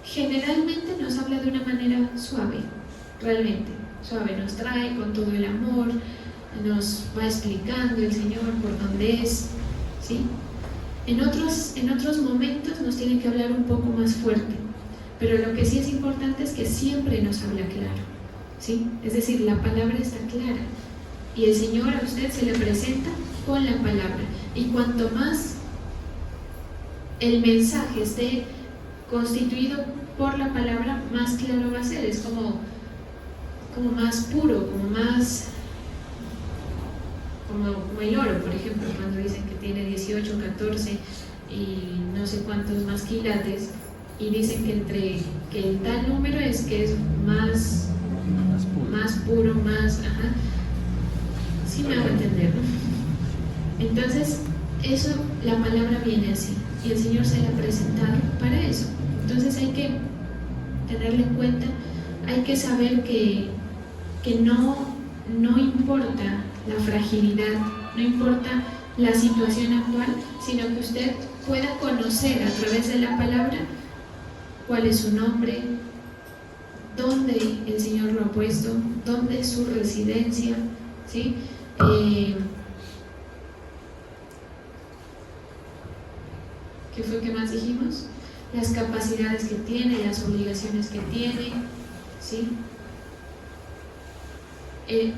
A: generalmente nos habla de una manera suave, realmente suave, nos trae con todo el amor, nos va explicando el Señor por dónde es, ¿sí? En otros momentos nos tiene que hablar un poco más fuerte, pero lo que sí es importante es que siempre nos habla claro, ¿sí? Es decir, la palabra está clara y el Señor a usted se le presenta con la palabra, y cuanto más el mensaje esté constituido por la palabra, más claro va a ser. Es como más puro, como el oro, por ejemplo, cuando dicen que tiene 18, 14 y no sé cuántos más quilates, y dicen que el tal número es que es más puro, ajá. Sí me hago entender, ¿no? Entonces, eso, la palabra viene así, y el Señor se la ha presentado para eso. Entonces hay que tenerlo en cuenta, hay que saber que no no importa la fragilidad, no importa la situación actual, sino que usted pueda conocer a través de la palabra cuál es su nombre, dónde el Señor lo ha puesto, dónde es su residencia, ¿sí? ¿Qué fue que más dijimos? Las capacidades que tiene, las obligaciones que tiene, ¿sí?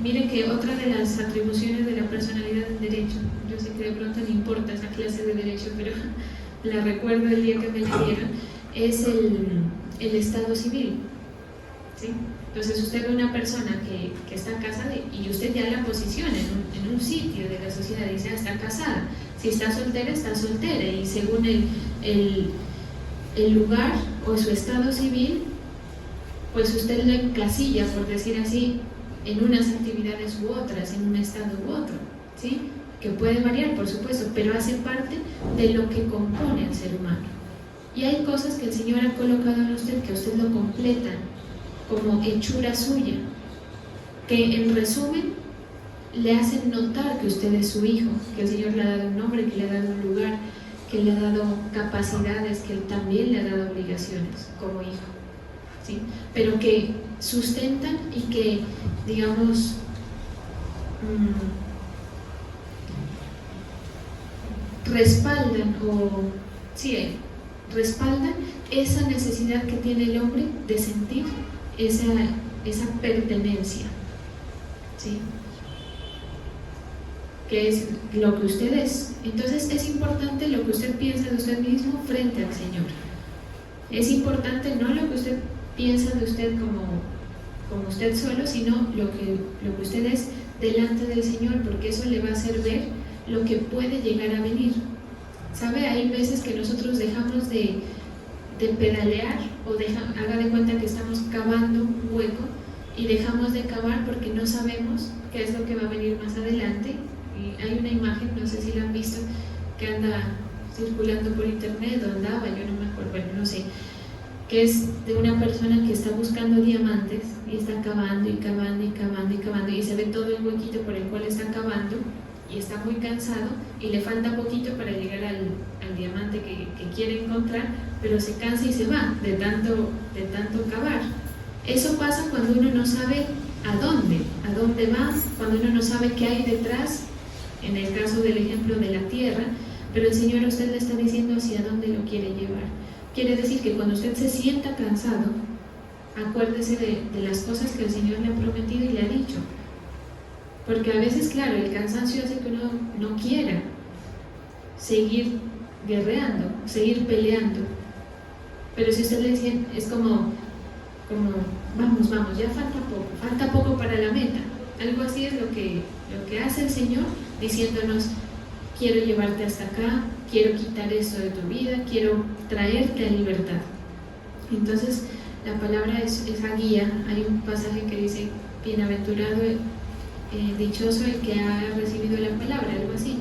A: Miren que otra de las atribuciones de la personalidad del derecho, yo sé que de pronto no importa esa clase de derecho, pero la recuerdo el día que me la dieron, es el estado civil, ¿sí? Entonces usted ve una persona que está casada y usted ya la posiciona en un sitio de la sociedad, dice, está casada. Si está soltera, y según el lugar o su estado civil, pues usted lo encasilla, por decir así, en unas actividades u otras, en un estado u otro, ¿sí? Que puede variar, por supuesto, pero hace parte de lo que compone el ser humano. Y hay cosas que el Señor ha colocado en usted que usted lo completa como hechura suya, que en resumen le hacen notar que usted es su hijo, que el Señor le ha dado un nombre, que le ha dado un lugar, que le ha dado capacidades, que Él también le ha dado obligaciones como hijo, ¿sí? Pero que sustentan y que, digamos, respaldan esa necesidad que tiene el hombre de sentir esa pertenencia, ¿sí? Que es lo que usted es. Entonces es importante lo que usted piensa de usted mismo frente al Señor. Es importante no lo que usted piensa de usted como usted solo, sino lo que usted es delante del Señor, porque eso le va a hacer ver lo que puede llegar a venir. ¿Sabe? Hay veces que nosotros dejamos de pedalear o haga de cuenta que estamos cavando un hueco y dejamos de cavar porque no sabemos qué es lo que va a venir más adelante. Y hay una imagen, no sé si la han visto, que anda circulando por internet, o andaba, yo no me acuerdo, bueno, no sé, que es de una persona que está buscando diamantes y está cavando y cavando y cavando y cavando, y se ve todo el huequito por el cual está cavando y está muy cansado y le falta poquito para llegar al diamante que quiere encontrar, pero se cansa y se va de tanto cavar. Eso pasa cuando uno no sabe a dónde va, cuando uno no sabe qué hay detrás, en el caso del ejemplo de la tierra, pero el Señor a usted le está diciendo hacia dónde lo quiere llevar. Quiere decir que cuando usted se sienta cansado, acuérdese de las cosas que el Señor le ha prometido y le ha dicho. Porque a veces, claro, el cansancio hace que uno no quiera seguir guerreando, seguir peleando. Pero si usted le dice, es como vamos, ya falta poco para la meta. Algo así es lo que hace el Señor, diciéndonos, quiero llevarte hasta acá, quiero quitar esto de tu vida, quiero traerte a libertad. Entonces, la palabra es esa guía. Hay un pasaje que dice, bienaventurado, dichoso el que ha recibido la palabra, algo así,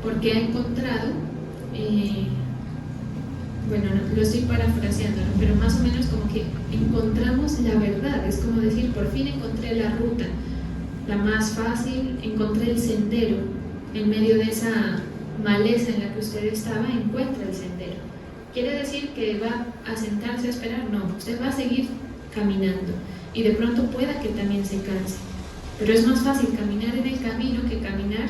A: porque ha encontrado, bueno, no, lo estoy parafraseando, ¿no? Pero más o menos como que encontramos la verdad, es como decir, por fin encontré la ruta, la más fácil, encontré el sendero, en medio de esa maleza en la que usted estaba, encuentra el sendero. ¿Quiere decir que va a sentarse a esperar? No, usted va a seguir caminando y de pronto pueda que también se canse, pero es más fácil caminar en el camino que caminar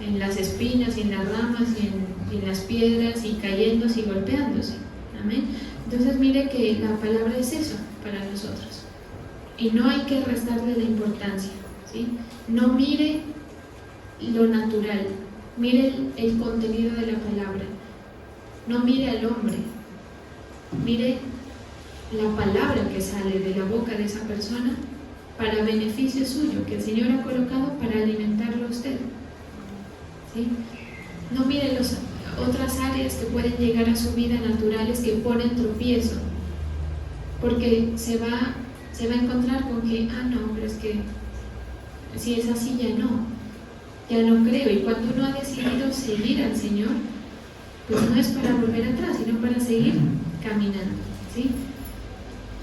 A: en las espinas y en las ramas y en las piedras y cayéndose y golpeándose. Amén. Entonces mire que la palabra es eso para nosotros y no hay que restarle la importancia, ¿sí? No mire lo natural, mire el contenido de la palabra, no mire al hombre, mire la palabra que sale de la boca de esa persona para beneficio suyo, que el Señor ha colocado para alimentarlo a usted, ¿sí? No mire las otras áreas que pueden llegar a su vida naturales que ponen tropiezo, porque se va a encontrar con que, no, pero es que si es así ya no creo. Y cuando uno ha decidido seguir al Señor, pues no es para volver atrás, sino para seguir caminando, ¿sí?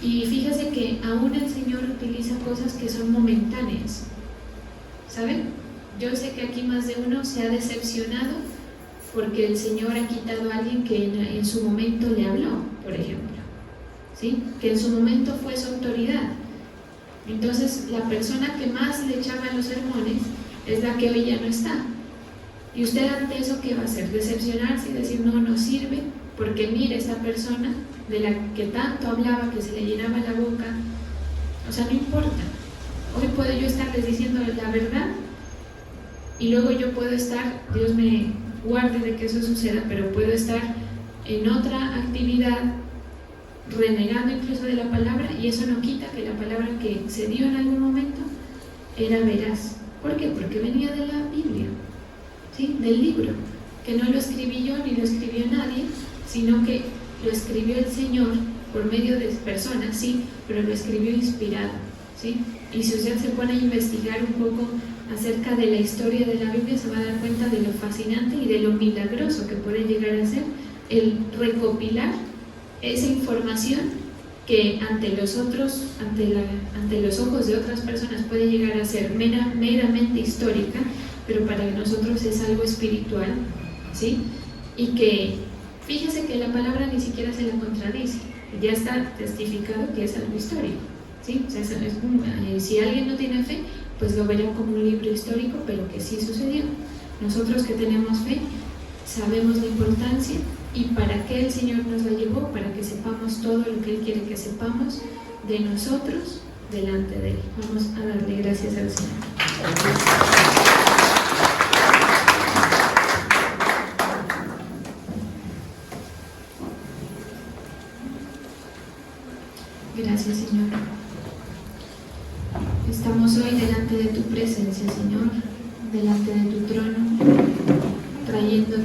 A: Y fíjese que aún el Señor utiliza cosas que son momentáneas. ¿saben? Yo sé que aquí más de uno se ha decepcionado porque el Señor ha quitado a alguien que en su momento le habló, por ejemplo, ¿sí? Que en su momento fue su autoridad. Entonces, la persona que más le echaba los sermones es la que hoy ya no está. Y usted ante eso, ¿qué va a hacer? Decepcionarse y decir, no sirve, porque mire, esta persona de la que tanto hablaba, que se le llenaba la boca, o sea, no importa. Hoy puedo yo estarles diciendo la verdad y luego yo puedo estar, Dios me guarde de que eso suceda, pero puedo estar en otra actividad renegando incluso de la palabra, y eso no quita que la palabra que se dio en algún momento era veraz. ¿Por qué? Porque venía de la Biblia, ¿sí? Del libro, que no lo escribí yo ni lo escribió nadie, sino que lo escribió el Señor por medio de personas, sí, pero lo escribió inspirado, ¿sí? Y si usted se pone a investigar un poco acerca de la historia de la Biblia, se va a dar cuenta de lo fascinante y de lo milagroso que puede llegar a ser el recopilar esa información que ante los ojos de otras personas puede llegar a ser meramente histórica, pero para nosotros es algo espiritual, ¿sí? Y que, fíjese que la palabra ni siquiera se la contradice, ya está testificado que es algo histórico, ¿sí? O sea, si alguien no tiene fe, pues lo verá como un libro histórico, pero que sí sucedió. Nosotros que tenemos fe, sabemos la importancia y para qué el Señor nos la llevó, para que sepamos todo lo que Él quiere que sepamos de nosotros delante de Él. Vamos a darle gracias al Señor. Gracias, Señor. Estamos hoy delante de tu presencia, Señor, delante de tu trono, trayendo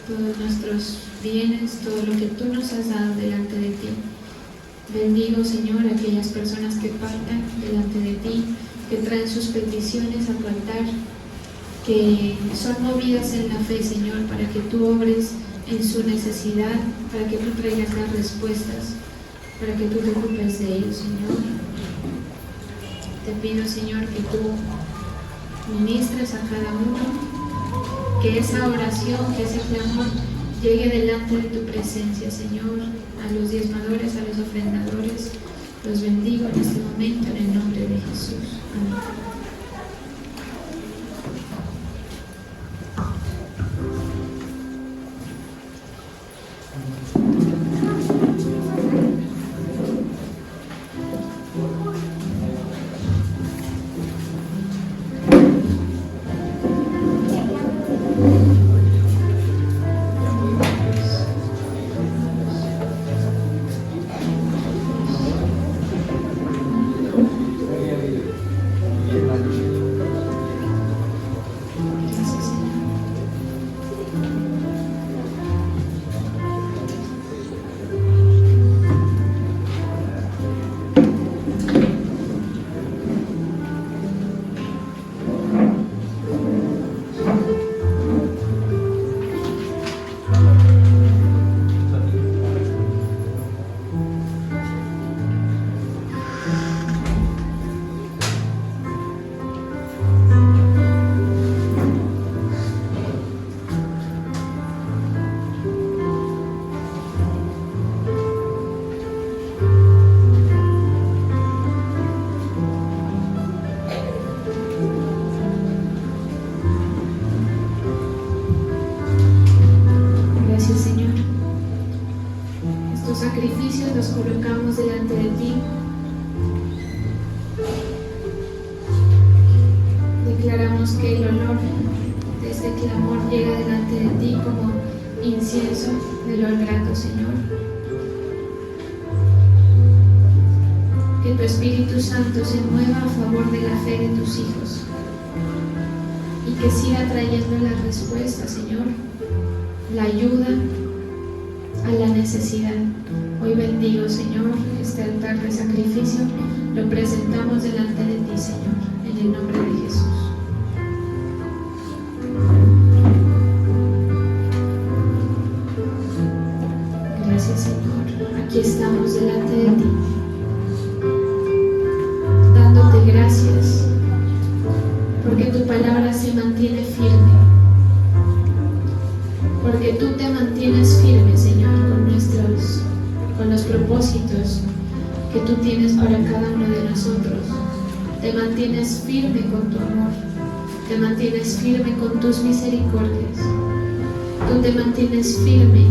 A: todos nuestros bienes, todo lo que tú nos has dado delante de ti. Bendigo, Señor, a aquellas personas que faltan delante de ti, que traen sus peticiones a tu altar, que son movidas en la fe, Señor, para que tú obres en su necesidad, para que tú traigas las respuestas, para que tú te ocupes de ellos, Señor. Te pido, Señor, que tú ministres a cada uno, que esa oración, que ese clamor llegue delante de tu presencia, Señor, a los diezmadores, a los ofrendadores. Los bendigo en este momento en el nombre de Jesús. Amén. Sacrificios los colocamos delante de ti. Declaramos que el olor de este clamor llega delante de ti como incienso del olor grato, Señor. Que tu Espíritu Santo se mueva a favor de la fe de tus hijos y que siga trayendo la respuesta, Señor, la ayuda a la necesidad. Hoy bendigo, Señor, este altar de sacrificio, lo presentamos delante de ti, Señor, en el nombre de Jesús. Gracias, Señor. Aquí estamos delante de ti, dándote gracias porque tú te mantienes firme, Señor, con los propósitos que tú tienes para cada uno de nosotros. Te mantienes firme con tu amor, te mantienes firme con tus misericordias, tú te mantienes firme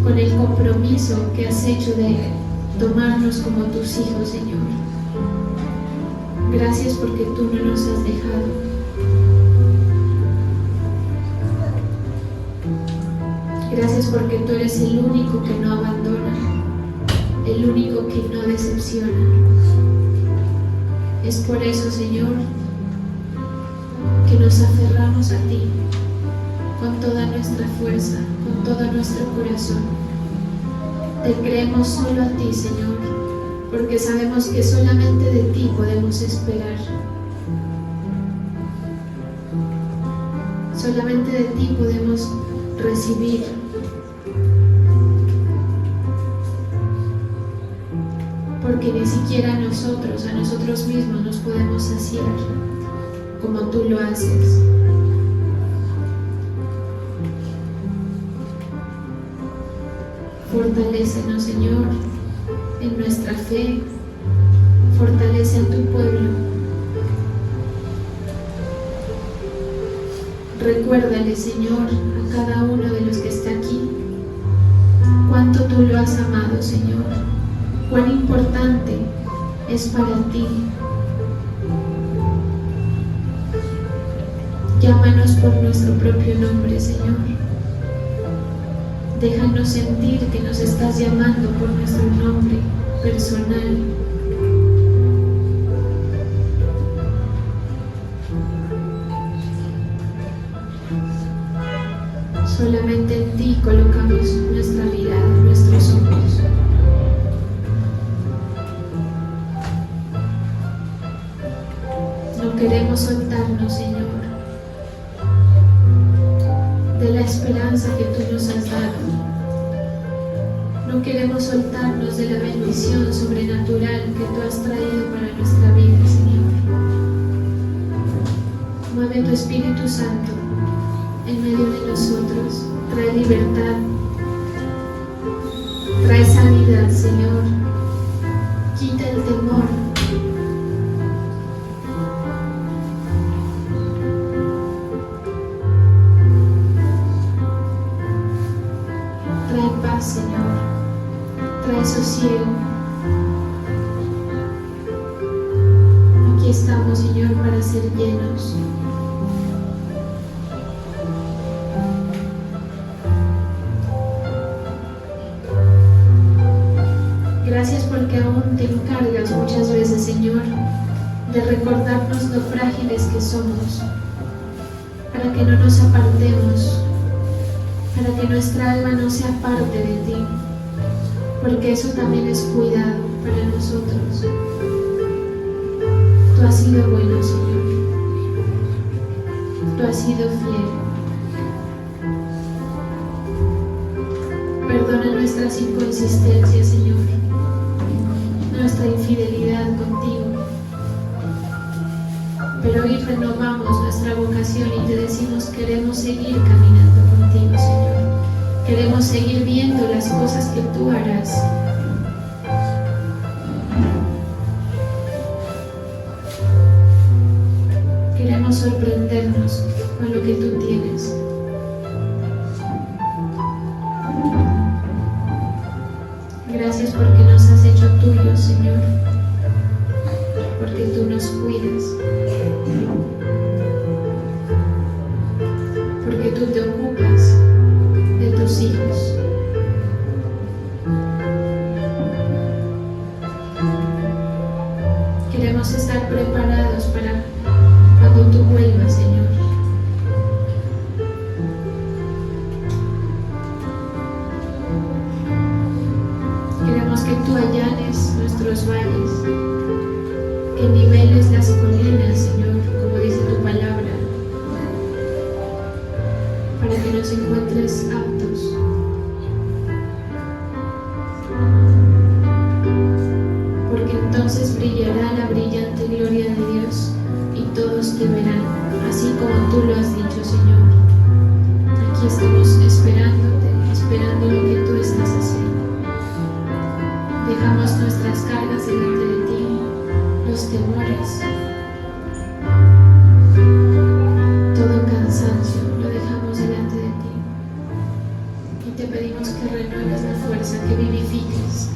A: con el compromiso que has hecho de tomarnos como tus hijos, Señor. Gracias porque tú no nos has dejado. Gracias porque tú eres el único que no abandona, el único que no decepciona. Es por eso, Señor, que nos aferramos a ti con toda nuestra fuerza, con todo nuestro corazón. Te creemos solo a ti, Señor, porque sabemos que solamente de ti podemos esperar. Solamente de ti podemos recibir. Porque ni siquiera a nosotros mismos nos podemos saciar como tú lo haces. Fortalécenos, Señor, en nuestra fe. Fortalece a tu pueblo. Recuérdale, Señor, a cada uno de los que está aquí, cuánto tú lo has amado, Señor, cuán importante es para ti. Llámanos por nuestro propio nombre, Señor. Déjanos sentir que nos estás llamando por nuestro nombre personal. Solamente en ti colocamos nuestra mirada, nuestros ojos. No queremos soltarnos, Señor, de la esperanza que tú nos has dado. No queremos soltarnos de la bendición sobrenatural que tú has traído para nuestra vida, Señor. Mueve tu Espíritu Santo en medio de nosotros. Trae libertad, trae sanidad, Señor. Quita el temor. Trae paz, Señor. Trae sosiego. Aquí estamos, Señor, para ser llenos. Gracias porque aún te encargas muchas veces, Señor, de recordarnos lo frágiles que somos, para que no nos apartemos, para que nuestra alma no se aparte de ti, porque eso también es cuidado para nosotros. Tú has sido bueno, Señor. Tú has sido fiel. Perdona nuestras inconsistencias, Señor, nuestra infidelidad contigo. Pero hoy renovamos nuestra vocación y te decimos: queremos seguir caminando contigo, Señor. Queremos seguir viendo las cosas que tú harás. Queremos sorprendernos con lo que tú tienes. Gracias porque nos has hecho tuyos, Señor, porque tú nos cuidas, porque tú te ocupas de tus hijos. Queremos estar preparados para cuando tú vuelvas, Señor. Queremos que tú allanes nuestros valles, que niveles las colinas, Señor, como dice tu palabra, para que nos encuentres aptos. Porque entonces brillará la brillante gloria de Dios y todos te verán, así como tú lo has dicho, Señor. Aquí estamos esperando esperando lo que tú estás haciendo. Dejamos nuestras cargas delante de ti, los temores, todo cansancio, lo dejamos delante de ti. Y te pedimos que renueves la fuerza, que vivifiques.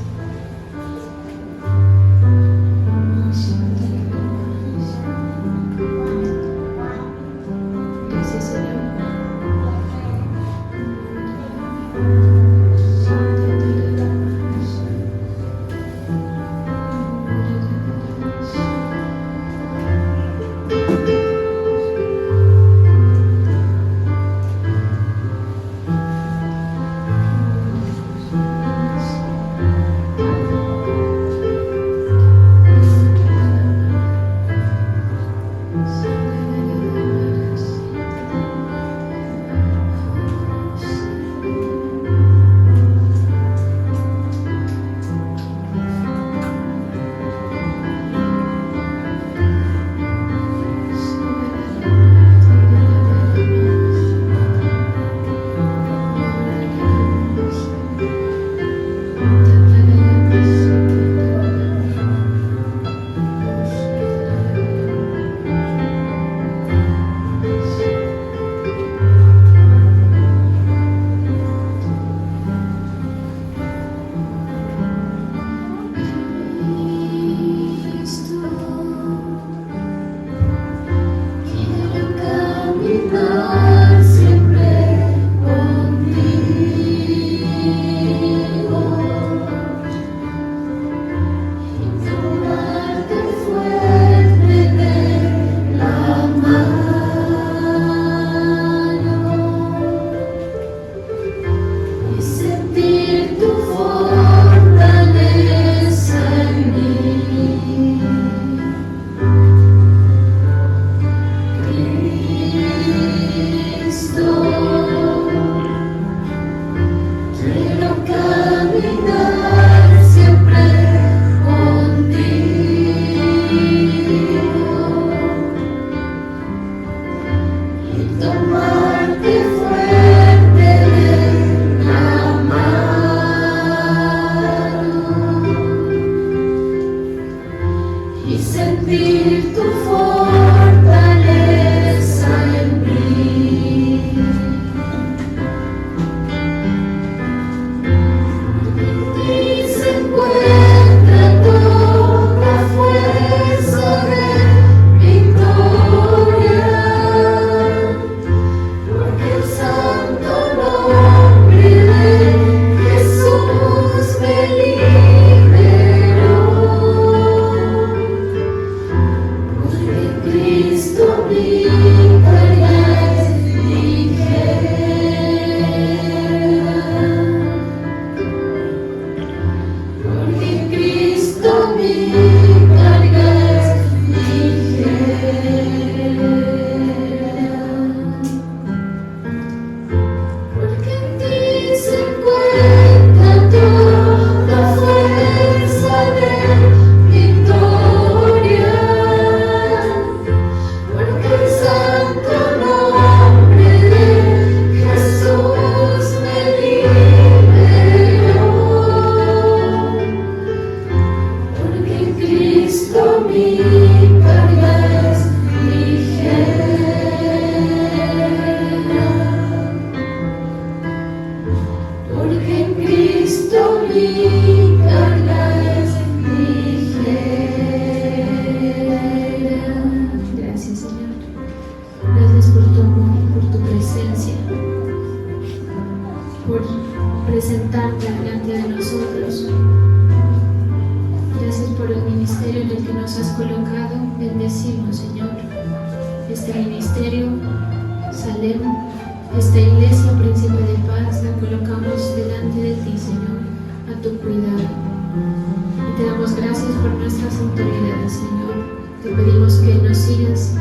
A: Gracias, Señor. Te pedimos que nos sigas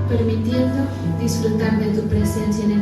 A: permitiendo disfrutar de tu presencia en